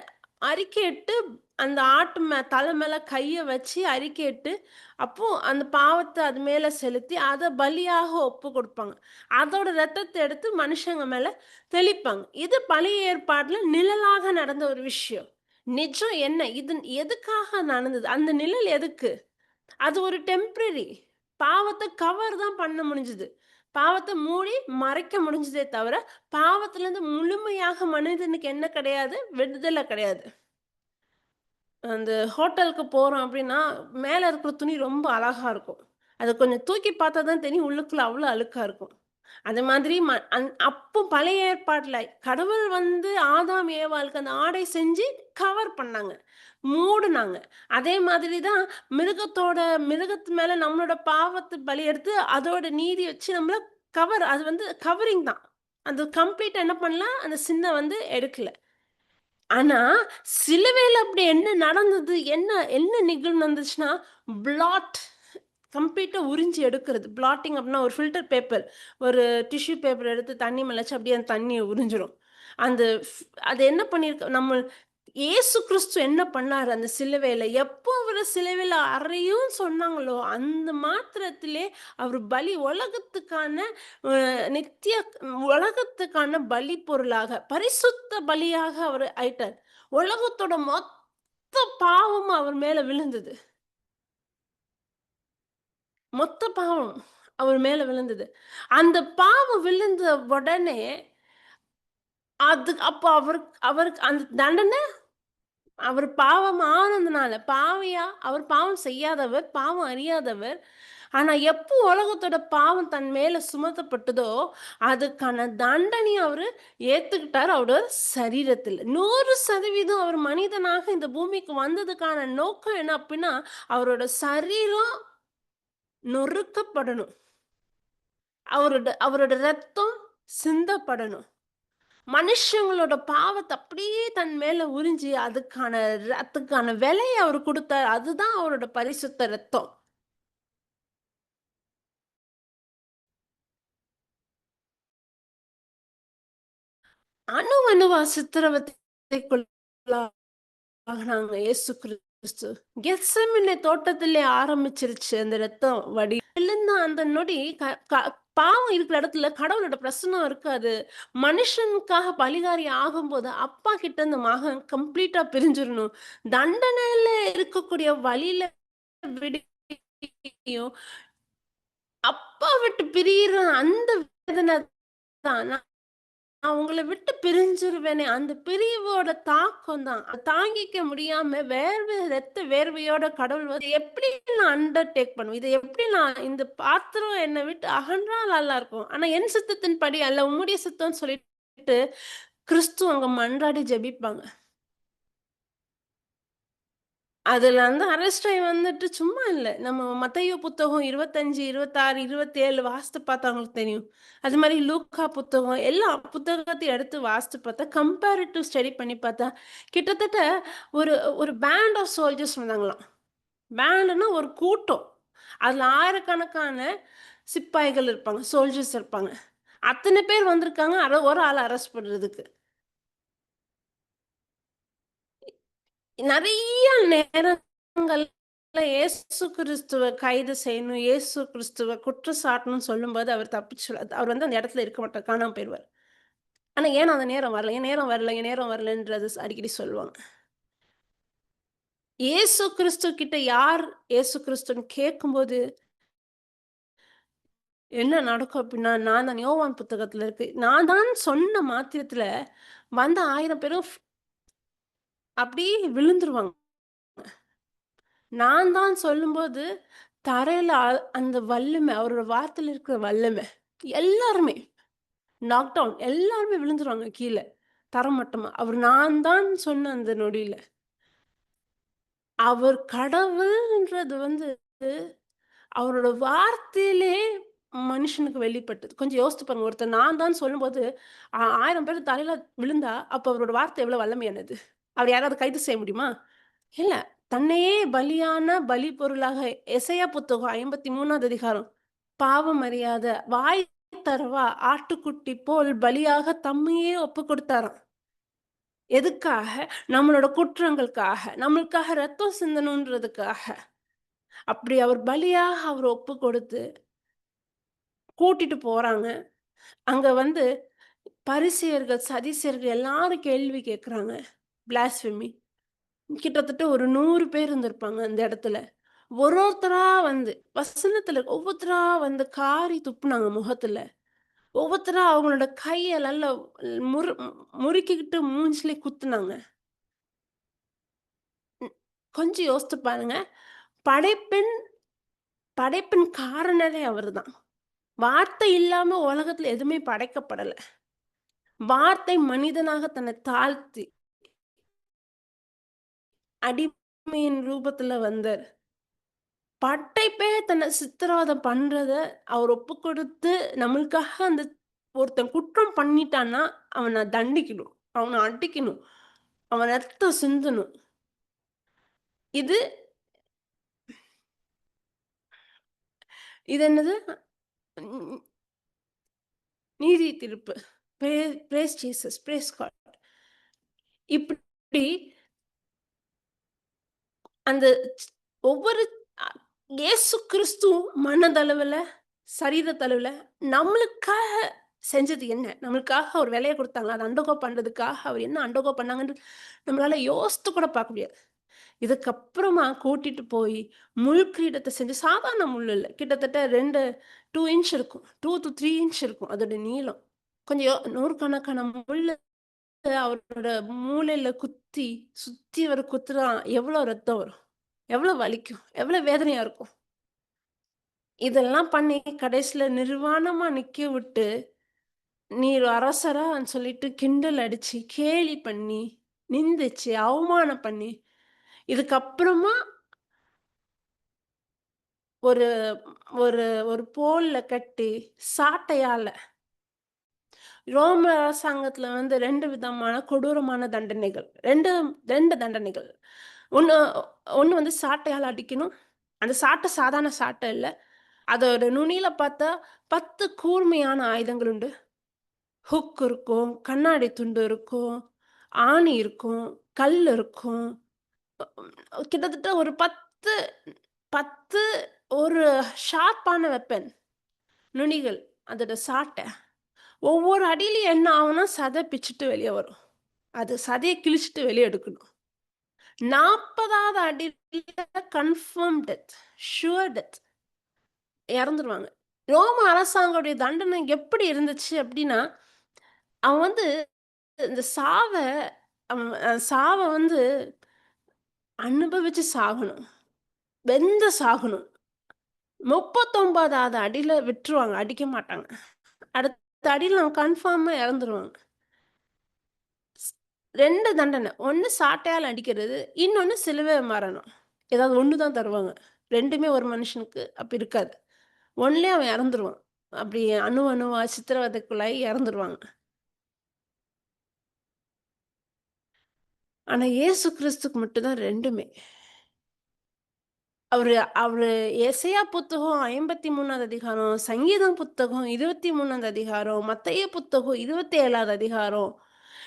அறிக்கையிட்டு அந்த ஆட்டு தலை மேல கைய வச்சு அறிக்கையிட்டு, அப்போ அந்த பாவத்த அது மேல செலுத்தி, அத பலியாக ஒப்பு கொடுப்பாங்க. அதோட ரத்தத்த எடுத்து மனுஷங்க மேல தெளிப்பாங்க. இது பழைய ஏற்பாட்டுல நிழலாக நடந்த ஒரு விஷயம். நிஜம் என்ன? இது எதுக்காக நடந்தது? அந்த நிழல் எதுக்கு? அது ஒரு டெம்பரரி. பாவத்த கவர் தான் பண்ண முடிஞ்சது. பாவத்த மூடி மறைக்க முடிஞ்சதே தவிர, பாவத்திலிருந்து முழுமையாக மனிதனுக்கு என்ன கிடையாது? விடுதலை கிடையாது. அந்த ஹோட்டலுக்கு போறோம் அப்டின்னா, மேல இருக்கிற துணி ரொம்ப அழகா இருக்கும். அத கொஞ்சம் தூக்கி பார்த்தா தான் தெரியும், உள்ளுக்குள்ள அவ்ளோ அழுக்கா இருக்கும். அது மாதிரி அப்போ பழைய ஏற்பாட்ல கடவுள் வந்து ஆதாம், ஏவாளுக்கு அந்த ஆடை செஞ்சு கவர் பண்ணாங்க. மூடுனாங்க. அதே மாதிரி தான் மிருகத்து மேல நம்மளோட பாவத்த பலி எடுத்து, அதோட நீதி வச்சு நம்மள அது வந்து கவரிங் தான். அது கம்ப்ளீட்டா என்ன பண்ணல, அந்த சின்ன வந்து எடுக்கல. ஆனா, சிலுவையில அப்படி என்ன நடந்தது? என்ன நிகழ்வு நடந்துச்சுன்னா, பிளாட் கம்ப்ளீட்டா உறிஞ்சி எடுக்கிறது. பிளாட்டிங் அப்படின்னா ஒரு ஃபில்டர் பேப்பர். ஒரு டிஷ்யூ பேப்பர் எடுத்து தண்ணி மேல வச்சு அப்படியே அந்த தண்ணிய உறிஞ்சிரும். அந்த அது என்ன பண்ணியிருக்கு இயேசு கிறிஸ்து என்ன பண்ணாரு அந்த சிலுவையில? எப்போ அவர சிலுவையில அறையும்ன்னு சொன்னாங்களோ, அந்த மாத்திரத்திலே அவர் உலகத்துக்கான அ நித்திய உலகத்துக்கான பலி பொருளாக, பரிசுத்த பலியாக அவரு ஆயிட்டார். உலகத்தோட மொத்த பாவமும் அவர் மேல விழுந்தது. மொத்த பாவம் அவர் மேல விழுந்தது. அந்த பாவம் விழுந்த உடனே, அப்ப அவருக்கு அவருக்கு அந்த தண்டனை அவர் பாவம் ஆனதுனால, அவர் பாவம் செய்யாதவர், பாவம் அறியாதவர். ஆனா, எப்போ உலகத்தோட பாவம் தன் மேல சுமத்தப்பட்டதோ, அதுக்கான தண்டனைய அவரு ஏத்துக்கிட்டாரு அவரோட சரீரத்தில. 100% அவர் மனிதனாக இந்த பூமிக்கு வந்ததுக்கான நோக்கம் என்ன அப்டின்னா, அவரோட சரீரம் நொறுக்கப்படணும். அவரோட அவரோட ரத்தம் சிந்தப்படணும். மனுஷங்களோட பாவத்த அப்படியே தன் மேல உறிஞ்சு, அதுக்கான ரத்தத்துக்கான விலைய அவரு குடுத்தாரு. அதுதான் அவரோட பரிசுத்த ரத்தம். அணு அணுவா சித்திரவதைக்குள்ளாகுனாங்க இயேசு கிறிஸ்து. கெத்செமனே தோட்டத்திலே ஆரம்பிச்சிருச்சு அந்த ரத்தம் வடி. விழுந்த அந்த நொடி க க பாவம் இருக்கிற இடத்துல கடவுளோட பிரசன்னம் இருக்காது. மனுஷனுக்காக பலிகாரி ஆகும்போது, அப்பா கிட்ட இருந்து மகன் கம்ப்ளீட்டா பிரிஞ்சிரணும். தண்டனையில இருக்கக்கூடிய வலியில விடியும். அப்பா விட்டு பிரியிற அந்த வேதனை தான். நான் உங்கள விட்டு பிரிஞ்சிருவேனே, அந்த பிரிவோட தாக்கம் தான். அத தாங்கிக்க முடியாம ரத்த வேர்வையோட கடவுள் வந்து எப்படி நான் அண்டர்டேக் பண்ணுவேன்? இத எப்படி நான் இந்த பாத்திரம் என்ன விட்டு அகன்றா நல்லாருக்கும். ஆனா என் சித்தத்தின்படி அல்ல, உம்முடைய சித்தம்ன்னு சொல்லிட்டு கிறிஸ்து அங்க மன்றாடி ஜெபிப்பாங்க. அதுல வந்து அரெஸ்ட் ஆயி வந்துட்டு சும்மா இல்ல. நம்ம மத்தேயு புத்தகம் 25, 26, 27 வாசித்து பார்த்தா உங்களுக்கு தெரியும். அது மாரி லூக்கா புத்தகம் எல்லா புத்தகத்தையும் எடுத்து வாசித்து பார்த்தா, கம்பேரிட்டிவ் ஸ்டடி பண்ணி பார்த்தா, கிட்டத்தட்ட ஒரு ஒரு பேண்ட் ஆஃப் சோல்ஜர்ஸ் வந்தாங்களாம். பேண்டுன்னா ஒரு கூட்டம். அதுல ஆயிரக்கணக்கான சிப்பாய்கள் இருப்பாங்க, சோல்ஜர்ஸ் இருப்பாங்க. அத்தன பேர் வந்திருக்காங்க. ஒரு ஆள அரெஸ்ட் பண்றதுக்கு. நெறைய நேரங்கள்ல இயேசு கிறிஸ்துவ கைது செய்யணும், இயேசு கிறிஸ்துவ குற்றம் சாட்டணும்னு சொல்லும்போது, அவர் அவர் வந்து அந்த இடத்துல இருக்க மாட்டார். காணாம போயிருவாரு. ஆனா ஏன் அந்த நேரம் வரல? என் நேரம் வரல, என் நேரம் வரலன்றது அடிக்கடி சொல்லுவாங்க. இயேசு கிறிஸ்து கிட்ட யார் இயேசு கிறிஸ்துன்னு கேட்கும்போது, என்ன நடக்கும் அப்டின்னா, நான் தான் யோவான் புத்தகத்துல இருக்கு. நான் தான் சொன்ன மாத்திரத்துல வந்த 1000 பேரும் அப்டியே விழுந்துருவாங்க. நான் தான் சொல்லும்போது, தரையில அந்த வல்லமை, அவரோட வார்த்தையில இருக்கிற வல்லமை. எல்லாருமே நாக் டவுன் எல்லாருமே விழுந்துருவாங்க கீழ. தரைமட்டமா. அவர் நான் தான் சொன்ன அந்த நொடியில. அவர் கடவுள்ன்றது வந்து அவரோட வார்த்தையிலே மனுஷனுக்கு வெளிப்பட்டது. கொஞ்சம் யோசித்து பாருங்க. ஒருத்தர் நான் தான் சொல்லும்போது, 1000 பேர் தலையில விழுந்தா, அப்ப அவரோட வார்த்தை எவ்வளவு வல்லமையானது. அவர யாராவது கைது செய்ய முடியுமா? இல்ல. தன்னையே பலியான பலி பொருளாக எசையா புத்தகம் 53வது அதிகாரம். பாவம் அறியாத வாய் தரவா ஆட்டுக்குட்டி போல் பலியாக தம்மையே ஒப்புக் கொடுத்தாராம். எதுக்காக? நம்மளோட குற்றங்களுக்காக. நம்மளுக்காக ரத்தம் சிந்தணுன்றதுக்காக. அப்படி அவர் பலியாக அவர் ஒப்புக் கொடுத்து கூட்டிட்டு போறாங்க. அங்க வந்து பரிசேயர்கள், சதிசேயர்கள் எல்லாரும் கேள்வி கேட்கறாங்க. பிளாஸ்பெமி. கிட்டத்தட்ட ஒரு 100 பேர் இருந்திருப்பாங்க அந்த இடத்துல. ஒருத்தரா வந்து வசனத்துல ஒவ்வொருத்தரா வந்து காரி துப்புனாங்க முகத்துல. ஒவ்வொருத்தரா அவங்களோட கைய நல்லா முறு முறுக்கிக்கிட்டு மூஞ்சிலே குத்துனாங்க. கொஞ்சம் யோசித்து பாருங்க. படைப்பின் படைப்பின் காரணரே அவர்தான். வார்த்தை இல்லாம உலகத்துல எதுவுமே படைக்கப்படல. வார்த்தை மனிதனாக தன்னை தாழ்த்தி, அடிமையின் ரூபத்துல வந்தார். படைப்பே தன்னை சித்திரவதை பண்றத அவர் ஒப்புக்கொடுத்து, நம்மளுக்காக அந்த ஒருத்தன் குற்றம் பண்ணிட்டான்னா, அவன தண்டிக்கணும். அவன அடிக்கணும். அவன் ரத்தம் சிந்தணும். இது இது என்னது? ம் நீதி தீர்ப்பு. Praise Jesus, praise God. இப்படி அந்த ச் ஒவ்வொரு அ இயேசு கிறிஸ்து மனதளவுல, சரீரத்தளவுல நம்மளுக்காக செஞ்சது என்ன? நம்மளுக்காக ஒரு விலைய குடுத்தாங்களா? அத அண்டர்கோ பண்றதுக்காக அவர் என்ன அண்டர்கோ பண்ணாங்கன்னு நம்மளால யோசித்து கூட பார்க்க முடியாது. இதுக்கப்புறமா கூட்டிட்டு போய் முள் கிரீடத்த செஞ்சு சாதாரண முள் இல்ல. கிட்டத்தட்ட 2 இன்ச் இருக்கும். 2 டூ 3 இன்ச் இருக்கும் அதோட நீளம். கொஞ்சம் நூறுக்கணக்கான முள்ளு அவரோட மூளையில குத்தி, சுத்தி அவர குத்துனா எவ்வளோ ரத்தம் வரும்? எவ்வளோ வலிக்கும்? எவ்வளோ வேதனையா இருக்கும்? இதெல்லாம் பண்ணி கடைசில நிர்வாணமா நிக்க விட்டு, "நீர் அரசரான்னு" சொல்லிட்டு கிண்டல் அடிச்சு, கேலி பண்ணி, நிந்திச்சு, அவமானம் பண்ணி, இதுக்கப்புறமா ஒரு ஒரு ஒரு போல்ல கட்டி, சாட்டையால ரோம அரசாங்கத்துல வந்து 2 விதமான கொடூரமான தண்டனைகள். 2 தண்டனைகள். ஒண்ணு ஒண்ணு வந்து சாட்டையால அடிக்கணும். அந்த சாட்ட சாதாரண சாட்ட இல்ல. அதோட நுனியில பார்த்தா 10 கூர்மையான ஆயுதங்கள் உண்டு. ஹுக் இருக்கும், கண்ணாடி துண்டு இருக்கும், ஆணி இருக்கும், கல் இருக்கும். கிட்டத்தட்ட ஒரு 10 ஒரு ஷார்ப்பான வெப்பன். நுனிகள். அதோட சாட்ட. ஒவ்வொரு அடியிலயும் என்ன ஆகும்னா, சத பிச்சுட்டு வெளிய வரும். அது சதைய கிழிச்சுட்டு வெளிய எடுக்கணும். 40வது அடியில கன்ஃபர்ம் டெத். Sure death. இறந்துருவாங்க. ரோம அரசாங்கோடைய தண்டனை எப்படி இருந்துச்சு அப்டின்னா, அவன் வந்து இந்த அவன் சாவ வந்து அனுபவிச்சு சாகணும். வெந்து சாகணும். 39வது அடியில விட்டுருவாங்க. அடிக்க மாட்டாங்க. அடுத்த அடியில அவன் கன்ஃபார்மா இறந்துருவாங்க. 2 தண்டனை. ஒண்ணு சாட்டையால அடிக்கிறது. இன்னொன்னு சிலுவை மரணம். ஏதாவது ஒண்ணு தான் தருவாங்க. 2மே ஒரு மனுஷனுக்கு அப்ப இருக்காது. ஒண்லயே அவன் இறந்துருவான். அப்படி அணுவா சித்திரவதைக்குள்ளாயி இறந்துருவாங்க. ஆனா இயேசு கிறிஸ்துக்கு மட்டும் தான் 2மே. அவரு அவரு எசையா புத்தகம் 53வது அதிகாரம், சங்கீதம் புத்தகம் 23வது அதிகாரம், மத்தேயு புத்தகம் 27வது அதிகாரம்.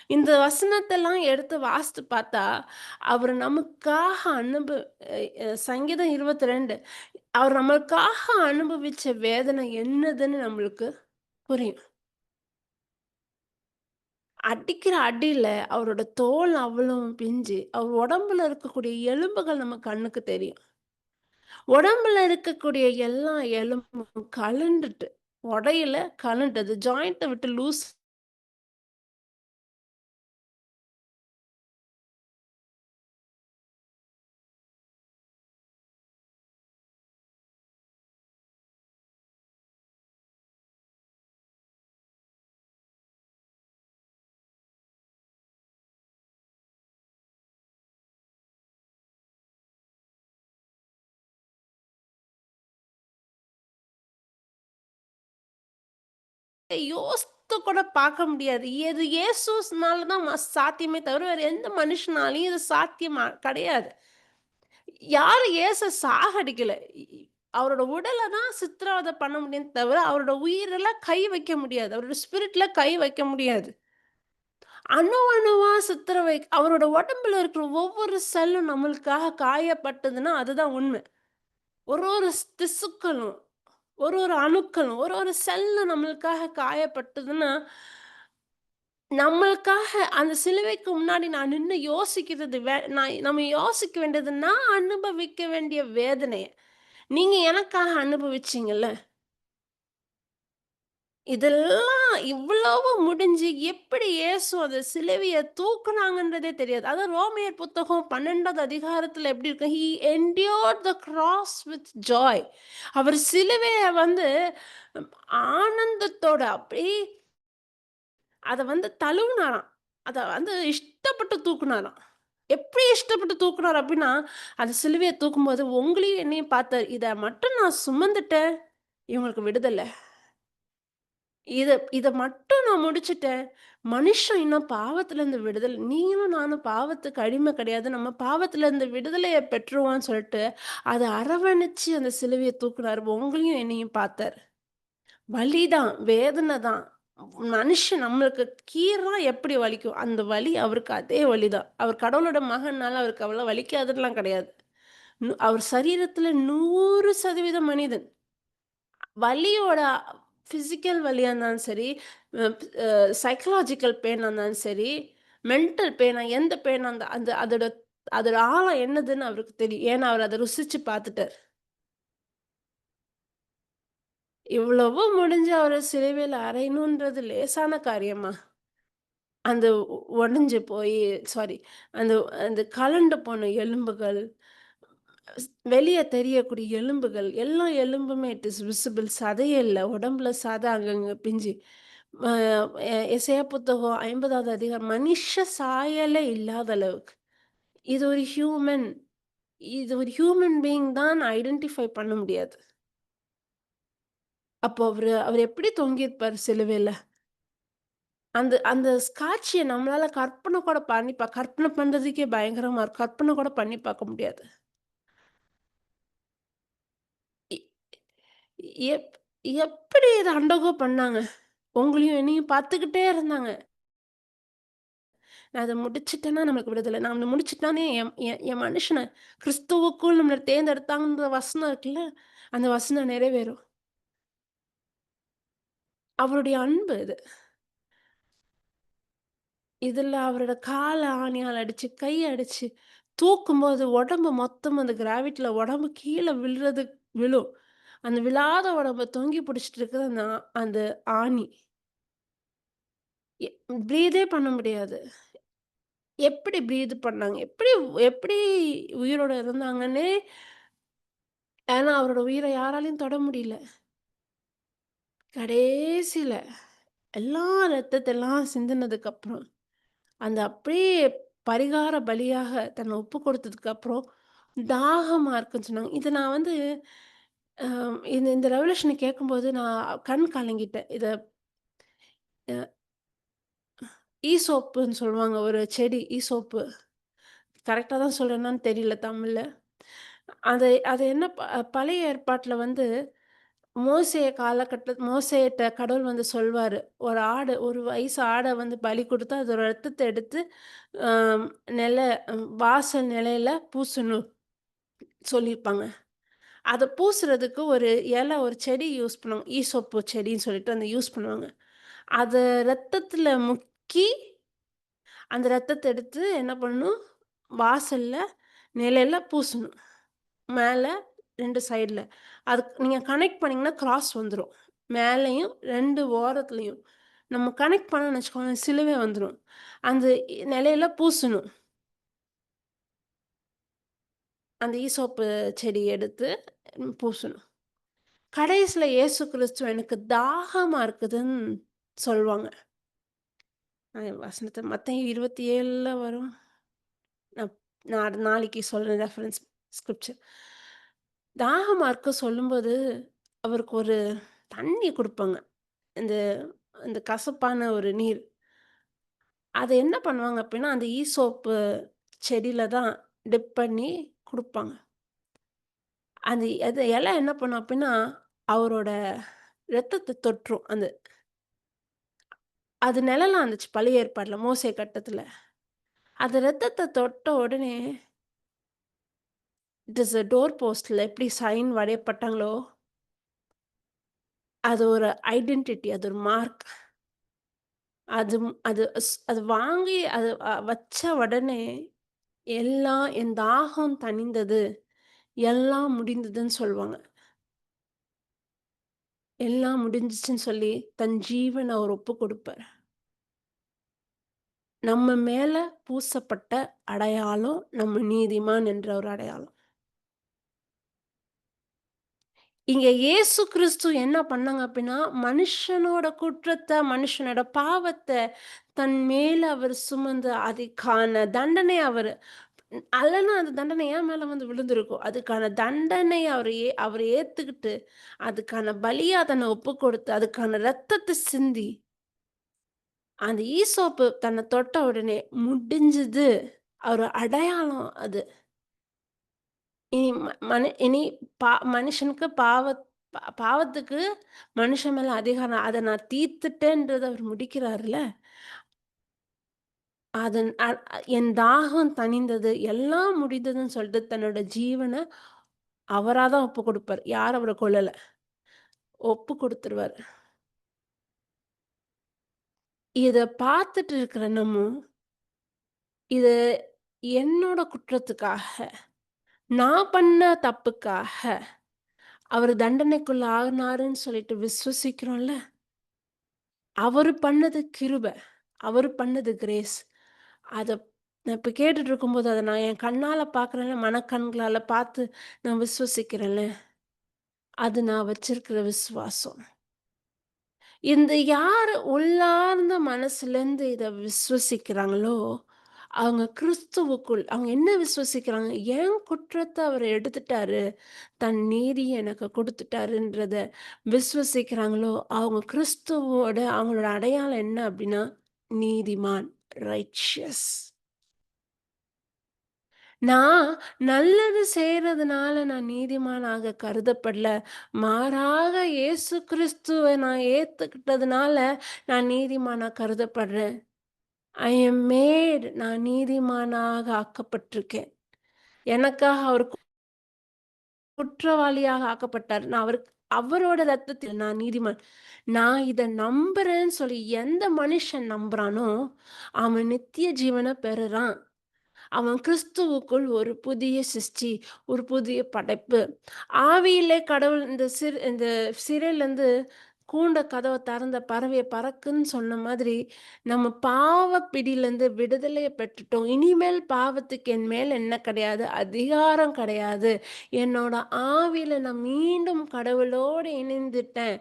இந்த வசனத்தெல்லாம் எடுத்து வாசித்து பார்த்தா, அவரு நமக்காக சங்கீதம் 22 அவர் நமக்காக அனுபவிச்ச வேதனை என்னதுன்னு நம்மளுக்கு புரியும். அடிக்கிற அடியில அவரோட தோல் அவ்வளவும் பிஞ்சு, அவர் உடம்புல இருக்கக்கூடிய எலும்புகள் நம்ம கண்ணுக்கு தெரியும். உடம்புல இருக்கக்கூடிய எல்லா எலும்பும் கழண்டுட்டு, உடையல கழண்டது. ஜாயிண்ட்ட விட்டு லூஸ் யோசித்து கூட பார்க்க முடியாது. இது இயேசுஸ்னால தான் சாத்தியமே தவிர, வேற எந்த மனுஷனாலயும் இது சாத்தியமா கிடையாது. யாரும் இயேசு சாகடிக்கல. அவரோட உடல தான் சித்திரவதை பண்ண முடியுமே தவிர, அவரோட உயிரெல்ல கை வைக்க முடியாது. அவரோட ஸ்பிரிட்ல கை வைக்க முடியாது. அணு அணுவா அவரோட உடம்புல இருக்கிற ஒவ்வொரு செல்லும் நம்மளுக்காக காயப்பட்டதுன்னா, அதுதான் உண்மை. ஒரு திசுக்களும், ஒரு அணுக்களும், ஒரு செல்லும் நம்மளுக்காக காயப்பட்டதுன்னா, நம்மளுக்காக அந்த சிலுவைக்கு முன்னாடி நான் நின்னு யோசிக்கிறது நம்ம யோசிக்க வேண்டியது நான் அனுபவிக்க வேண்டிய வேதனைய, நீங்க எனக்காக அனுபவிச்சீங்கல்ல. இதெல்லாம் இவ்வளவு முடிஞ்சு எப்படி இயேசு அந்த சிலுவைய தூக்குனாங்கன்றதே தெரியாது. அதான் ரோமையர் புத்தகம் 12வது அதிகாரத்துல எப்படி இருக்கு? "He endured the cross with joy." அவர் சிலுவைய வந்து ஆனந்தத்தோட அப்படியே அத வந்து தழுவுனாராம். அத வந்து இஷ்டப்பட்டு தூக்குனாராம். எப்படி இஷ்டப்பட்டு தூக்குனாரு அப்டின்னா, அந்த சிலுவைய தூக்கும்போது உங்களையும் என்னையும் பார்த்தாரு. இத மட்டும் நான் சுமந்துட்டேன். இவங்களுக்கு விடுதல. இத இத மட்டும் நான் முடிச்சுட்டேன். மனுஷன் இன்னும் பாவத்திலருந்து நீங்களும் நானும் பாவத்துக்கு அடிமை கிடையாது. நம்ம பாவத்திலருந்து விடுதலைய பெற்றுருவோம்ன்னு சொல்ட்டு, அத அரவணைச்சு அந்த சிலுவைய தூக்குனாரு. உங்களையும் என்னையும் பார்த்தாரு. வலி தான், வேதனை தான். மனுஷன் நம்மளுக்கு கீறா எப்படி வலிக்கும்? அந்த வலி அவருக்கு அதே வலி தான். அவர் கடவுளோட மகன்னால அவருக்கு அவ்வளோ வலிக்காதுன்னுலாம் கிடையாது. அவர் சரீரத்தில 100% மனிதன். வலியோட பிசிக்கல் வலியா இருந்தாலும் சரி, அ அ சைக்காலஜிக்கல் பெயினா இருந்தாலும் சரி, மென்டல் பெயினா எந்த பெயினா இருந்தா அந்த அதோட அதோட ஆழம் என்னதுன்னு அவருக்கு தெரியும். ஏன்னா, அவர் அத ருசிச்சு பார்த்துட்டாரு. இவ்வளவும் முடிஞ்சு அவர சிலுவையில அறையணுன்றது லேசான காரியமா? அந்த உடைஞ்சு போயி சாரி அந்த அந்த கழண்டு போன எலும்புகள், வெளிய தெரியக்கூடிய எலும்புகள், எல்லா எலும்புமே இட் இஸ் விசிபிள். சதையே இல்ல. உடம்புல சதை அங்கங்க பிஞ்சு. அ எசையா புத்தகம் 50வது அதிகாரம் மனுஷ சாயலே இல்லாத அளவுக்கு. இது ஒரு ஹியூமன் இது ஒரு ஹியூமன் பீயிங் தான் ஐடென்டிஃபை பண்ண முடியாது. அப்போ அவரு அவரு எப்படி தொங்கியிருப்பாரு சிலுவையில? அந்த அந்த காட்சிய நம்மளால கற்பனை கூட கற்பனை பண்றதுக்கே பயங்கரமா இருக்கும். கற்பனை கூட பண்ணி பார்க்க முடியாது. எ எப் எப்படி இத அண்டகோ பண்ணாங்க? உங்களையும் என்னையும் பார்த்துக்கிட்டே இருந்தாங்க. நான் அத முடிச்சுட்டேன்னா நம்மளுக்கு விடுதலை. நான் அத முடிச்சுட்டானே என் என் என் மனுஷன கிறிஸ்துவுக்குள் நம்மள தேர்ந்தெடுத்தாங்கன்ற வசனம் இருக்குல்ல, அந்த வசனம் நிறைவேறும். அவருடைய அன்பு இது. இதுல அவரோட கால ஆணியால அடிச்சு, கை அடிச்சு, தூக்கும்போது உடம்பு மொத்தம் அந்த கிராவிட்டில உடம்பு கீழ விழும். அந்த விழாத உடம்ப தொங்கி பிடிச்சிட்டு இருக்குது அந்த ஆணி. எ பிரீத்தே பண்ண முடியாது. எப்படி பிரீத் பண்ணாங்க? எப்படி எப்படி உயிரோட இருந்தாங்கன்னே ஏன்னா அவரோட உயிர யாராலயும் தொட முடியல. கடைசில எல்லா ரத்தத்தெல்லாம் சிந்துனதுக்கப்புறம், அந்த அப்படியே பரிகார பலியாக தன்னை ஒப்பு கொடுத்ததுக்கப்புறம், தாகமா இருக்குன்னு சொன்னாங்க. இத நான் வந்து இந்த இந்த ரெவல்யூஷன கேட்கும்போது நான் கண் கலங்கிட்டேன். அ ஈசோப்புன்னு சொல்லுவாங்க ஒரு செடி, ஈசோப்பு. கரெக்ட்டா தான் சொல்றேனான்னு தெரியல தமிழ்ல. அது அது என்ன பழைய ஏற்பாட்டுல வந்து மோசேட்ட கடவுள் வந்து சொல்வாரு. ஒரு வயசு ஆட வந்து பலி குடுத்தா, அதோட ரத்தத்த எடுத்து அம் நில வாசல் நிலையில பூசணும் சொல்லியிருப்பாங்க. அத பூசுறதுக்கு ஒரு செடி யூஸ் பண்ணுவாங்க. ஈசோப்பு செடின்னு சொல்லிட்டு அந்த யூஸ் பண்ணுவாங்க. அத ரத்தத்துல முக்கி, அந்த ரத்தத்த எடுத்து என்ன பண்ணணும், வாசல்ல நிலையில பூசணும். மேல 2 சைடுல. அதுக்கு நீங்க கனெக்ட் பண்ணீங்கன்னா, கிராஸ் வந்துரும். மேலயும் 2 ஓரத்துலயும். நம்ம கனெக்ட் பண்ணோம்னு வச்சுக்கோங்களேன், சிலுவை வந்துரும். அந்த நிலையில பூசணும். அந்த ஈசோப்பு செடி எடுத்து பூசணும். கடைசில இயேசு கிறிஸ்து எனக்கு தாகமா இருக்குதுன்னு சொல்வாங்க. வசனத்த மத்தேயு 27ல வரும். நான் நான் நாளைக்கு சொல்றேன் ரெஃபரன்ஸ் ஸ்கிரிப்சர். தாகமா இருக்கு சொல்லும்போது, அவருக்கு ஒரு தண்ணி குடுப்பாங்க. இந்த இந்த கசப்பான ஒரு நீர். அத என்ன பண்ணுவாங்க அப்டின்னா, அந்த ஈசோப்பு செடியில தான் டிப் பண்ணி குடுப்பாங்க. அது இலை என்ன பண்ணும் அப்டின்னா, அவரோட ரத்தத்த தொற்றும். அது நிழலா இருந்துச்சு பழைய ஏற்பாட்ல, மோசே கட்டத்துல. அது ரத்தத்த தொட்ட உடனே, இட் இஸ் a டோர் போஸ்ட்ல எப்படி சைன் வரையப்பட்டாங்களோ, அது ஒரு ஐடென்டிட்டி. அது ஒரு மார்க். அது வாங்கி அது வச்ச உடனே, என் தாகம் தணிந்தது. எல்லாம் முடிந்ததுன்னு சொல்லுவாங்க. எல்லாம் முடிஞ்சுச்சுன்னு சொல்லி, தன் ஜீவன அவர் ஒப்புக் குடுப்பார். நம்ம மேல பூசப்பட்ட அடையாளம், நம்ம நீதிமான் என்ற ஒரு அடையாளம். இங்க இயேசு கிறிஸ்து என்ன பண்ணாங்க அப்டின்னா, மனுஷனோட குற்றத்த, மனுஷனோட பாவத்த தன் மேல அவர் சுமந்து, அதுக்கான தண்டனை அல்லன்னா அந்த தண்டனை என் மேல வந்து விழுந்திருக்கும். அதுக்கான தண்டனை அவர் ஏத்துக்கிட்டு, அதுக்கான பலியா தன்னை ஒப்புக் கொடுத்து, அதுக்கான ரத்தத்த சிந்தி, அந்த ஈசோப்பு தன்னை தொட்ட உடனே முடிஞ்சது. ஒரு அடையாளம் அது. இனி ம மனு இனி மனுஷனுக்கு பாவத்துக்கு மனுஷன் மேல அதிகாரம். அத நான் தீர்த்துட்டேன்றத அவர் முடிக்கிறார்ல. அதன் அ என் தாகம் தணிந்தது, எல்லாம் முடிந்ததுன்னு சொல்லிட்டு தன்னோட ஜீவன அவரா தான் ஒப்புக் குடுப்பார். யாரும் அவர கொல்லல. ஒப்புக் குடுத்துருவாரு. இத பார்த்துட்டு இருக்கிற இது என்னோட குற்றத்துக்காக, நான் பண்ண தப்புக்காக, அவரு தண்டனைக்குள்ள ஆகுனாருன்னு சொல்லிட்டு விசுவசிக்கிறோம்ல. அவரு பண்ணது கிருப. அவரு பண்ணது கிரேஸ். அத நான் இப்ப கேட்டுட்டு இருக்கும்போது, அத நான் என் கண்ணால பார்க்குறேன்ல, மனக்கண்களால பார்த்து நான் விசுவசிக்கிறேன்ல, அது நான் வச்சிருக்கிற விசுவாசம். யாரு உள்ளார்ந்த மனசுலேருந்து இத விசுவசிக்கிறாங்களோ, அவங்க கிறிஸ்துவுக்குள் அவங்க என்ன விசுவசிக்கிறாங்க? என் குற்றத்த அவரு எடுத்துட்டாரு. தன் நீதிய எனக்கு குடுத்துட்டாருன்றத விசுவசிக்கிறாங்களோ, அவங்க கிறிஸ்துவோட அவங்களோட அடையாளம் என்ன அப்டின்னா, நீதிமான். ரைச்சியஸ். நான் நல்லது செய்றதுனால நான் நீதிமானாக கருதப்படல. மாறாக இயேசு கிறிஸ்துவ நான் ஏத்துக்கிட்டதுனால நான் நீதிமானா கருதப்படுறேன். ஐ அம் மேட் நான் நீதிமானாக ஆக்கப்பட்டிருக்கேன். எனக்காக அவர் குற்றவாளியாக ஆக்கப்பட்டார். நான் அவரோட ரத்தத்தில் நான் நீதிமான். நான் இத நம்புறேன்னு சொல்லி எந்த மனுஷன் நம்புறானோ, அவன் நித்திய ஜீவன பெறுறான். அவன் கிறிஸ்துவுக்குள் ஒரு புதிய சிருஷ்டி, ஒரு புதிய படைப்பு. ஆவியிலே கடவுள் இந்த சிறையிலேருந்து கதவ திறந்த பறவைய பறக்குன்னு சொன்ன மாதிரி, நம்ம பாவ பிடியிலேருந்து விடுதலைய பெற்றுட்டோம். இனிமேல் பாவத்துக்கு என் மேல் என்ன கிடையாது, அதிகாரம் கிடையாது. என்னோட ஆவியில நான் மீண்டும் கடவுளோடு இணைந்துட்டேன்.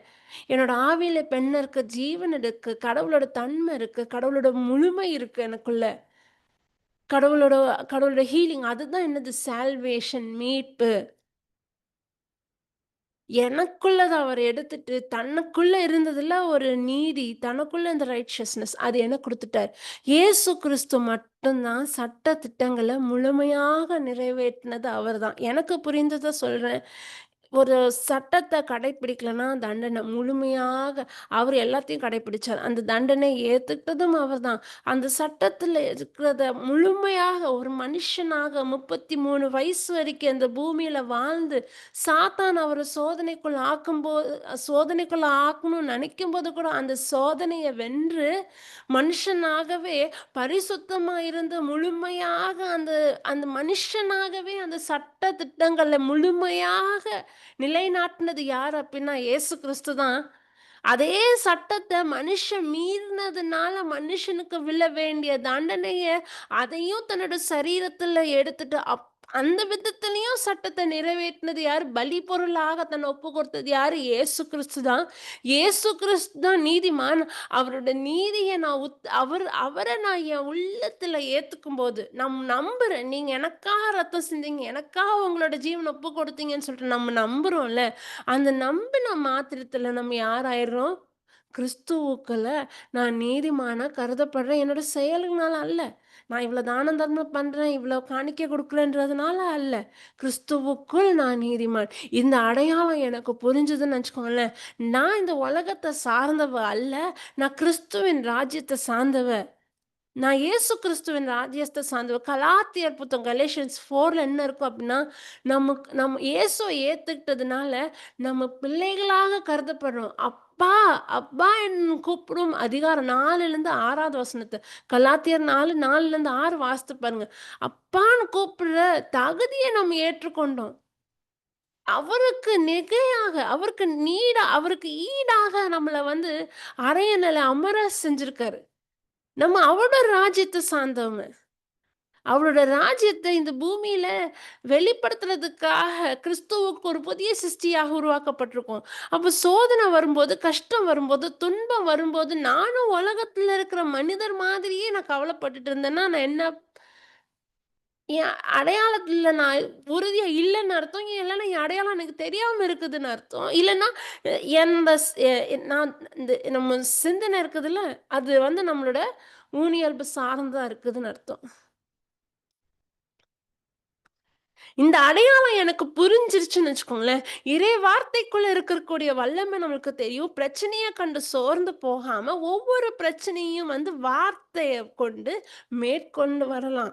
என்னோட ஆவியில இப்ப என்ன இருக்கு? ஜீவன் இருக்கு. கடவுளோட தன்மை இருக்கு. கடவுளோட முழுமை இருக்கு எனக்குள்ள. கடவுளோட கடவுளோட ஹீலிங் அதுதான் என்னது சால்வேஷன் மீட்பு. எனக்குள்ளத அவர் எடுத்துட்டு, தனக்குள்ள இருந்ததுல ஒரு நீதி, தனக்குள்ள இந்த ரைச்சியஸ்னஸ் அது எனக்கு குடுத்துட்டார். இயேசு கிறிஸ்து மட்டும் தான் சட்ட திட்டங்கள முழுமையாக நிறைவேற்றினது அவர்தான். எனக்கு புரிந்தத சொல்றேன். ஒரு சட்டத்த கடைப்பிடிக்கலன்னா தண்டனை முழுமையாக அவர் எல்லாத்தையும் கடைப்பிடிச்சார். அந்த தண்டனை ஏத்துக்கிட்டதும் அவர்தான். அந்த சட்டத்துல இருக்கிறத முழுமையாக ஒரு மனுஷனாக 33 வயசு வரைக்கும் அந்த பூமியில வாழ்ந்து சாத்தான் அவர சோதனைக்குள்ள ஆக்கணும்னு நினைக்கும்போது கூட அந்த சோதனைய வென்று, மனுஷனாகவே பரிசுத்தமா இருந்து முழுமையாக அந்த அந்த மனுஷனாகவே அந்த சட்ட திட்டங்கள முழுமையாக நிலைநாட்டுனது யார் அப்டின்னா இயேசு கிறிஸ்து தான். அதே சட்டத்த மனுஷன் மீறினதுனால மனுஷனுக்கு விழ வேண்டிய தண்டனைய அதையும் தன்னோட சரீரத்துல எடுத்துட்டு அந்த விதத்திலயும் சட்டத்த நிறைவேற்றினது யாரு? பலி பொருளாக தன்னை ஒப்பு கொடுத்தது யாரு? இயேசு கிறிஸ்து தான். இயேசு கிறிஸ்து தான் நீதிமான். அவரோட நீதிய நான் அவர நான் என் உள்ளத்துல ஏத்துக்கும்போது, நம்புறேன். நீங்க எனக்காக ரத்தம் சிந்தீங்க. எனக்காக உங்களோட ஜீவன ஒப்பு கொடுத்தீங்கன்னு சொல்லிட்டு நம்ம நம்புறோம்ல. அந்த நம்பின மாத்திரத்துல நம்ம யாராயிர்றோம்? கிறிஸ்துவுக்குள்ள நான் நீதிமானா கருதப்படுறேன். என்னோட செயலுனால அல்ல. நான் இவ்வளோ தானம் தர்மம் பண்றேன், இவ்வளோ காணிக்கை குடுக்குறேன்றதுனால அல்ல. கிறிஸ்துவுக்குள் நான் நீதிமான். இந்த அடையாளம் எனக்கு புரிஞ்சுதுன்னு வச்சுக்கோங்களேன், நான் இந்த உலகத்த சார்ந்தவ அல்ல. நான் கிறிஸ்துவின் ராஜ்யத்த சார்ந்தவ. நான் இயேசு கிறிஸ்துவின் ராஜ்யத்த சார்ந்தவ. கலாத்தியர் புத்தகம் கலேஷியன்ஸ் 4ல என்ன இருக்கும் அப்டின்னா, நம்ம இயேசுவ ஏத்துக்கிட்டதுனால, நம்ம பிள்ளைகளாக கருதப்படுறோம். அப்பா, அப்பா என்று கூப்பிடும் அதிகாரம் 4லேருந்து 6வது வசனத்த கலாத்தியர் 4, 4லேருந்து 6 வாசித்து பாருங்க. அப்பான்னு கூப்பிடுற தகுதிய நம்ம ஏற்றுக்கொண்டோம். அவருக்கு மிகையாக, அவருக்கு ஈடாக நம்மள அரியணையில அமர செஞ்சிருக்காரு. நம்ம அவரோட ராஜ்யத்த சார்ந்தவங்க. அவரோட ராஜ்யத்த இந்த பூமியில வெளிப்படுத்துறதுக்காக கிறிஸ்துவுக்கு ஒரு புதிய சிருஷ்டியாக உருவாக்கப்பட்டிருக்கோம். அப்ப சோதனை வரும்போது, கஷ்டம் வரும்போது, துன்பம் வரும்போது, நானும் உலகத்துல இருக்கிற மனிதர் மாதிரியே நான் கவலைப்பட்டுட்டு இருந்தேன்னா, நான் என்ன என் அடையாளத்துல நான் உறுதியா இல்லன்னு அர்த்தம். இல்லன்னா என் அடையாளம் எனக்கு தெரியாம இருக்குதுன்னு அர்த்தம். இல்லன்னா என்னோட ஸ் எ நான் நம்ம சிந்தனை இருக்குதுல்ல, அது நம்மளோட ஊனியல்பு சார்ந்தா இருக்குதுன்னு அர்த்தம். இந்த அடையாளம் எனக்கு புரிஞ்சிருச்சுன்னு வச்சுக்கோங்களேன். இறை வார்த்தைக்குள்ள இருக்கக்கூடிய வல்லமை நம்மளுக்கு தெரியும். பிரச்சனைய கண்டு சோர்ந்து போகாம, ஒவ்வொரு பிரச்சனையும் வார்த்தைய கொண்டு மேற்கொண்டு வரலாம்.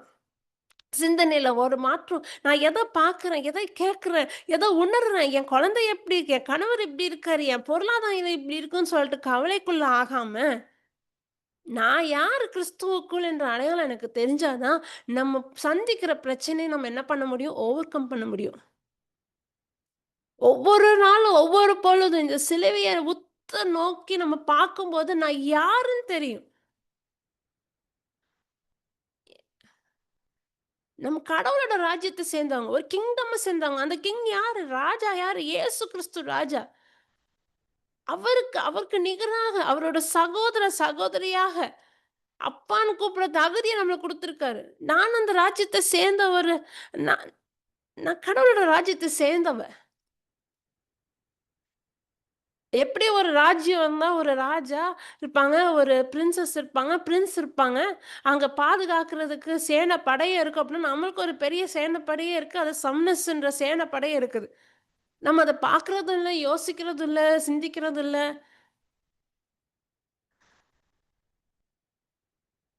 சிந்தனையில ஒரு மாற்றம். நான் எத பார்க்கிறேன், எதை கேட்கிறேன், எத உணர்றேன், என் குழந்தை எப்படி, என் கணவர் இப்படி இருக்காரு, என் பொருளாதாரம் இப்படி இருக்குன்னு சொல்லிட்டு கவலைக்குள்ள ஆகாம, நான் யாரு கிறிஸ்துவுக்குள் என்ற அடையாளம் எனக்கு தெரிஞ்சா தான், நம்ம சந்திக்கிற பிரச்சனைய நம்ம என்ன பண்ண முடியும்? ஓவர் கம் பண்ண முடியும். ஒவ்வொரு நாளும், ஒவ்வொரு பொழுதும் இந்த சிலுவைய உத்து நோக்கி நம்ம பார்க்கும்போது, நான் யாருன்னு தெரியும். நம்ம கடவுளோட ராஜ்யத்த சேர்ந்தவங்க. ஒரு கிங்டம்ம சேர்ந்தவங்க. அந்த கிங் யாரு? ராஜா யாரு? இயேசு கிறிஸ்து ராஜா. அவருக்கு நிகராக அவரோட சகோதர, சகோதரியாக அப்பான்னு கூப்பிட தகுதிய நம்மளுக்கு குடுத்திருக்காரு. நான் அந்த ராஜ்யத்த சேர்ந்த ஒரு நான் நான் கடவுளோட ராஜ்யத்த சேர்ந்தவ. எப்படி ஒரு ராஜ்யம் வந்தா ஒரு ராஜா இருப்பாங்க, ஒரு பிரின்சஸ் இருப்பாங்க, பிரின்ஸ் இருப்பாங்க. அங்க பாதுகாக்கிறதுக்கு சேனை படையே இருக்கும் அப்படின்னா, நம்மளுக்கு ஒரு பெரிய சேனை படையே இருக்கு. அது சம்னஸ்ன்ற சேனை படையே இருக்குது. நம்ம அத பார்க்கிறதும் இல்ல, யோசிக்கிறதும் இல்ல, சிந்திக்கிறதும் இல்ல.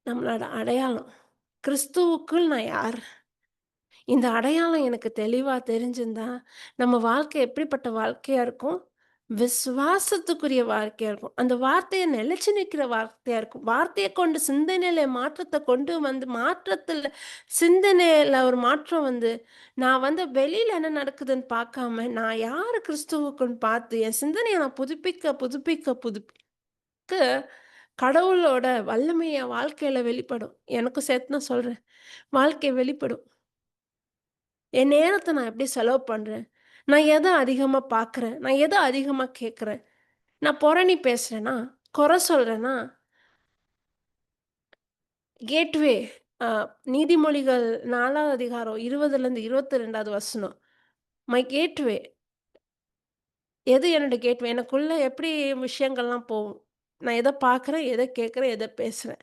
நம்மளோட அடையாளம். கிறிஸ்துவுக்குள் நான் யார்? இந்த அடையாளம் எனக்கு தெளிவா தெரிஞ்சிருந்தா, நம்ம வாழ்க்கை எப்படிப்பட்ட வாழ்க்கையா இருக்கும்? விசுவாசத்துக்குரிய வாழ்க்கையா இருக்கும். அந்த வார்த்தைய நிலைச்சு நிக்கிற வார்த்தையா இருக்கும். வார்த்தைய கொண்டு சிந்தனையில மாற்றத்த கொண்டு வந்து மாற்றத்துல சிந்தனையில ஒரு மாற்றம் வந்து, நான் வந்து வெளியில என்ன நடக்குதுன்னு பார்க்காம, நான் யாரு கிறிஸ்துவுக்குன்னு பார்த்து, என் சிந்தனைய நான் புதுப்பிக்க கடவுளோட வல்லமை என் வாழ்க்கையில வெளிப்படும். எனக்கும் சேர்த்து நான் சொல்றேன். வாழ்க்கை வெளிப்படும். என் நேரத்த நான் எப்படி செலவு பண்றேன்? நான் எத அதிகமா பார்க்குறேன்? நான் எத அதிகமா கேட்குறேன்? நான் புரணி பேசுறேனா? குறை சொல்றேனா? கேட்வே அ நீதிமொழிகள் 4வது அதிகாரம் 20லேருந்து 22வது வசனம். மை கேட்வே எது என்னோட கேட்வே? எனக்குள்ள எப்படி விஷயங்கள்லாம் போகும்? நான் எத பார்க்குறேன்? எத கேட்குறேன்? எத பேசுறேன்?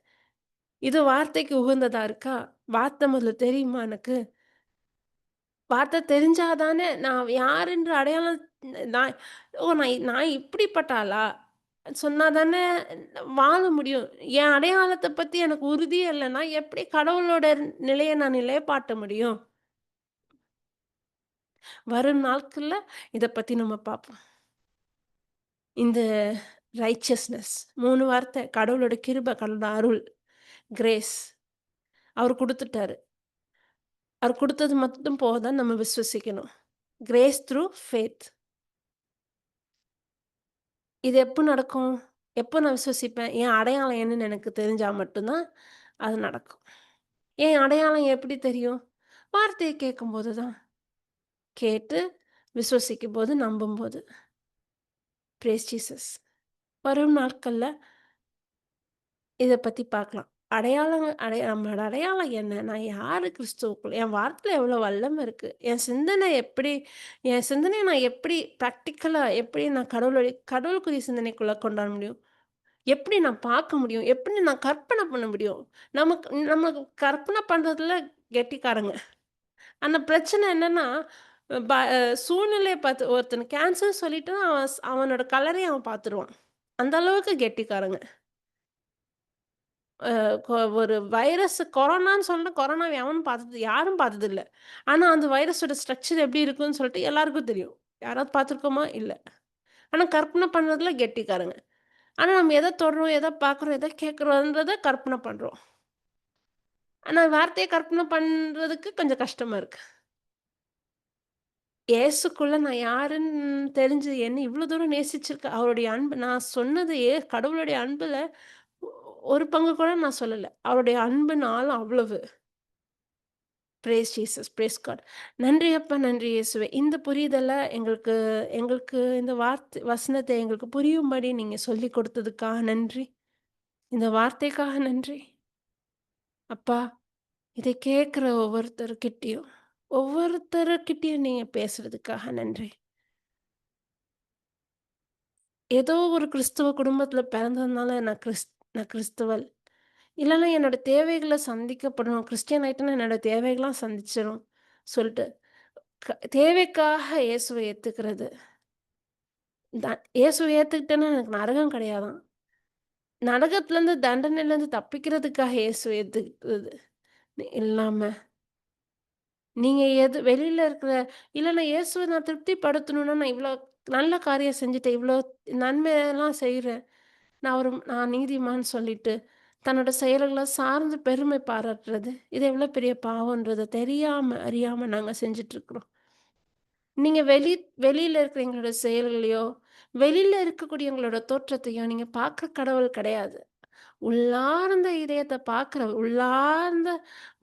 இது வார்த்தைக்கு உகந்ததா இருக்கா? வார்த்தை முதல்ல தெரியுமா எனக்கு? வார்த்தை தெரிஞ்சா தானே நான் யாருன்ற அடையாளம் நான் நான் இப்படிப்பட்ட ஆளா? சொன்னா தானே வாழ முடியும். என் அடையாளத்த பத்தி எனக்கு உறுதியே இல்லன்னா, எப்படி கடவுளோட நிலைய நான் நிலைப்பாட்ட முடியும்? வரும் நாட்கள்ல இத பத்தி நம்ம பார்ப்போம். இந்த ரைச்சஸ்னஸ் 3 வார்த்தை கடவுளோட கிருபை, கடவுளோட அருள், கிரேஸ் அவர் குடுத்துட்டாரு. அவர் குடுத்தது மட்டும் போதான்னு நம்ம விசுவசிக்கணும். Grace through faith. இது எப்ப நடக்கும்? எப்ப நான் விசுவசிப்பேன்? என் அடையாளம் என்னன்னு எனக்கு தெரிஞ்சா மட்டும் தான் அது நடக்கும். என் அடையாளம் எப்படி தெரியும்? வார்த்தைய கேட்கும்போது தான். கேட்டு விசுவசிக்கும்போது, நம்பும்போது. Brace Jesus. வரும் நாட்கள்ல இத பத்தி பார்க்கலாம். நம்மளோட அடையாளம் என்ன? நான் யாரு கிறிஸ்துவுக்குள்ள? என் வார்த்தையில எவ்வளோ வல்லமை இருக்கு? என் சிந்தனைய நான் எப்படி பிராக்டிகலா எப்படி நான் கடவுளுக்குரிய சிந்தனைக்குள்ள கொண்டாட முடியும்? எப்படி நான் பார்க்க முடியும்? எப்படி நான் கற்பனை பண்ண முடியும்? நமக்கு கற்பனை பண்றதுல கெட்டிக்காரங்க. ஆனா பிரச்சனை என்னன்னா, ப சூழ்நிலைய பார்த்து ஒருத்தனுக்கு கேன்சர் சொல்லிட்டா, அவனோட கலரையும் அவன் பார்த்துருவான். அந்த அளவுக்கு கெட்டிக்காரங்க. அ கொ ஒரு வைரஸ் கொரோனான்னு சொன்னா, கொரோனாவ எவனும் பார்த்தது யாரும் பார்த்ததில்ல. ஆனா அந்த வைரஸோட ஸ்ட்ரக்சர் எப்படி இருக்குன்னு சொல்லிட்டு எல்லாருக்கும் தெரியும். யாராவது பார்த்துருக்கோமா? இல்ல. ஆனா கற்பனை பண்றதுல கெட்டிக்காரங்க. ஆனா நம்ம எத தொடுறோம், எத பார்க்குறோம், எத கேட்குறோன்றத கற்பனை பண்றோம். ஆனா வார்த்தைய கற்பனை பண்றதுக்கு கொஞ்சம் கஷ்டமா இருக்கு. இயேசுக்குள்ள நான் யாருன்னு தெரிஞ்சு என்ன இவ்ளோ தூரம் நேசிச்சிருக்க அவருடைய அன்பு நான் சொன்னது கடவுளுடைய அன்புல ஒ ஒரு பங்கு கூட நான் சொல்லல. அவருடைய அன்புன ஆழம் அவ்வளவு. Praise Jesus, praise God. நன்றி அப்பா, நன்றி இயேசுவே. இந்த புரிதல எங்களுக்கு எங்களுக்கு இந்த வசனத்த எங்களுக்கு புரியும்படி நீங்க சொல்லிக் குடுத்ததுக்காக நன்றி. இந்த வார்த்தைக்காக நன்றி. அப்பா, இத கேட்கிற ஒவ்வொருத்தர்கிட்டயும் நீங்க பேசுறதுக்காக நன்றி. ஏதோ ஒரு கிறிஸ்துவ குடும்பத்தில பிறந்ததுனால நான் கிறிஸ்தவள். இல்லன்னா என்னோட தேவைகள சந்திக்கப்படணும். கிறிஸ்டியன் ஆயிட்டேன்னா என்னோட தேவைகள்லாம் சந்திச்சிரும். சொல்ட்டு தேவைக்காக இயேசுவ ஏத்துக்கிறது. இயேசுவ ஏத்துக்கிட்டேன்னா எனக்கு நரகம் கிடையாதாம். நரகத்துலருந்து தண்டனையிலருந்து தப்பிக்கிறதுக்காக இயேசுவ ஏத்துக்கிறது இல்லாம நீங்க வெளியில இருக்கிற இல்ல நான் இயேசுவ நான் திருப்திப்படுத்தணும்னா, நான் இவ்ளோ நல்ல காரியம் செஞ்சுட்டேன். இவ்ளோ நன்மையெல்லாம் செய்றேன். நான் நீதிமான்னு சொல்லிட்டு, தன்னோட செயல்கள சார்ந்து பெருமை பாராட்டுறது. இது எவ்ளோ பெரிய பாவம்ன்றத தெரியாம, அறியாம நாங்க செஞ்சுட்டுருக்குறோம். நீங்க வெளியில இருக்கிற எங்களோட செயல்களையோ, வெளியில இருக்கக்கூடிய எங்களோட தோற்றத்தையோ நீங்க பார்க்குற கடவுள் கிடையாது. உள்ளார்ந்த இதயத்த பார்க்குற, உள்ளார்ந்த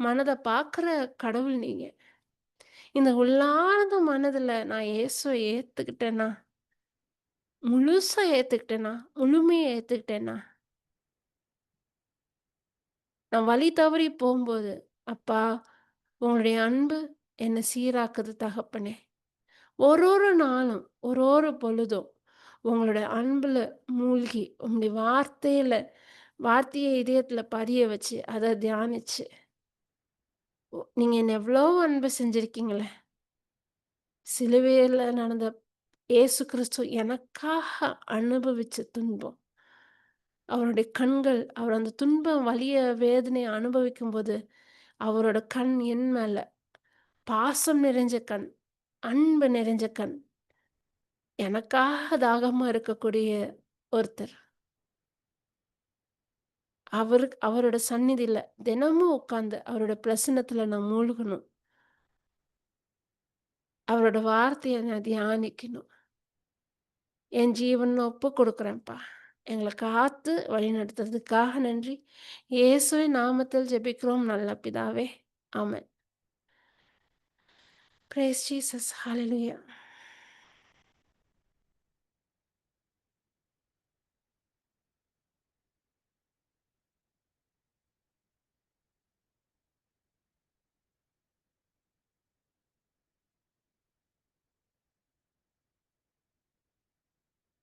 மனத பார்க்குற கடவுள் நீங்க. இந்த உள்ளார்ந்த மனதுல நான் இயேசுவ ஏத்துக்கிட்டேன்னா, முழுசா ஏத்துக்கிட்டேன்னா, முழுமையா ஏத்துக்கிட்டேன்னா, நான் வழி தவறி போம்போது, "அப்பா, உங்களுடைய அன்பு என்ன சீராக்குது தகப்பனே." ஒரு ஒரு நாளும், ஒரு ஒரு பொழுதும், உங்களுடைய அன்புல மூழ்கி, உங்களுடைய வார்த்தைய இதயத்துல பதிய வச்சு, அத தியானிச்சு, நீங்க என்ன எவ்வளோ அன்பு செஞ்சிருக்கீங்களே! சிலுவையில நடந்த இயேசு கிறிஸ்து எனக்காக அனுபவிச்ச துன்பம். அவருடைய கண்கள், அவர் அந்த துன்பம், வலிய, வேதனைய அனுபவிக்கும்போது, அவரோட கண் என் மேல பாசம் நிறைஞ்ச கண், அன்பு நிறைஞ்ச கண். எனக்காக தாகமா இருக்கக்கூடிய ஒருத்தர். அவரோட சந்நிதியில தினமும் உட்கார்ந்து அவரோட பிரசன்னத்துல நான் மூழ்கணும். அவரோட வார்த்தைய நான் தியானிக்கணும். என் ஜீவன ஒப்புக் குடுக்குறேன்ப்பா. எங்கள காத்து வழிநடத்துறதுக்காக நன்றி. இயேசுவின் நாமத்தில் ஜெபிக்கிறோம் நல்ல பிதாவே. ஆமென். Praise Jesus. ஹல்லேலூயா.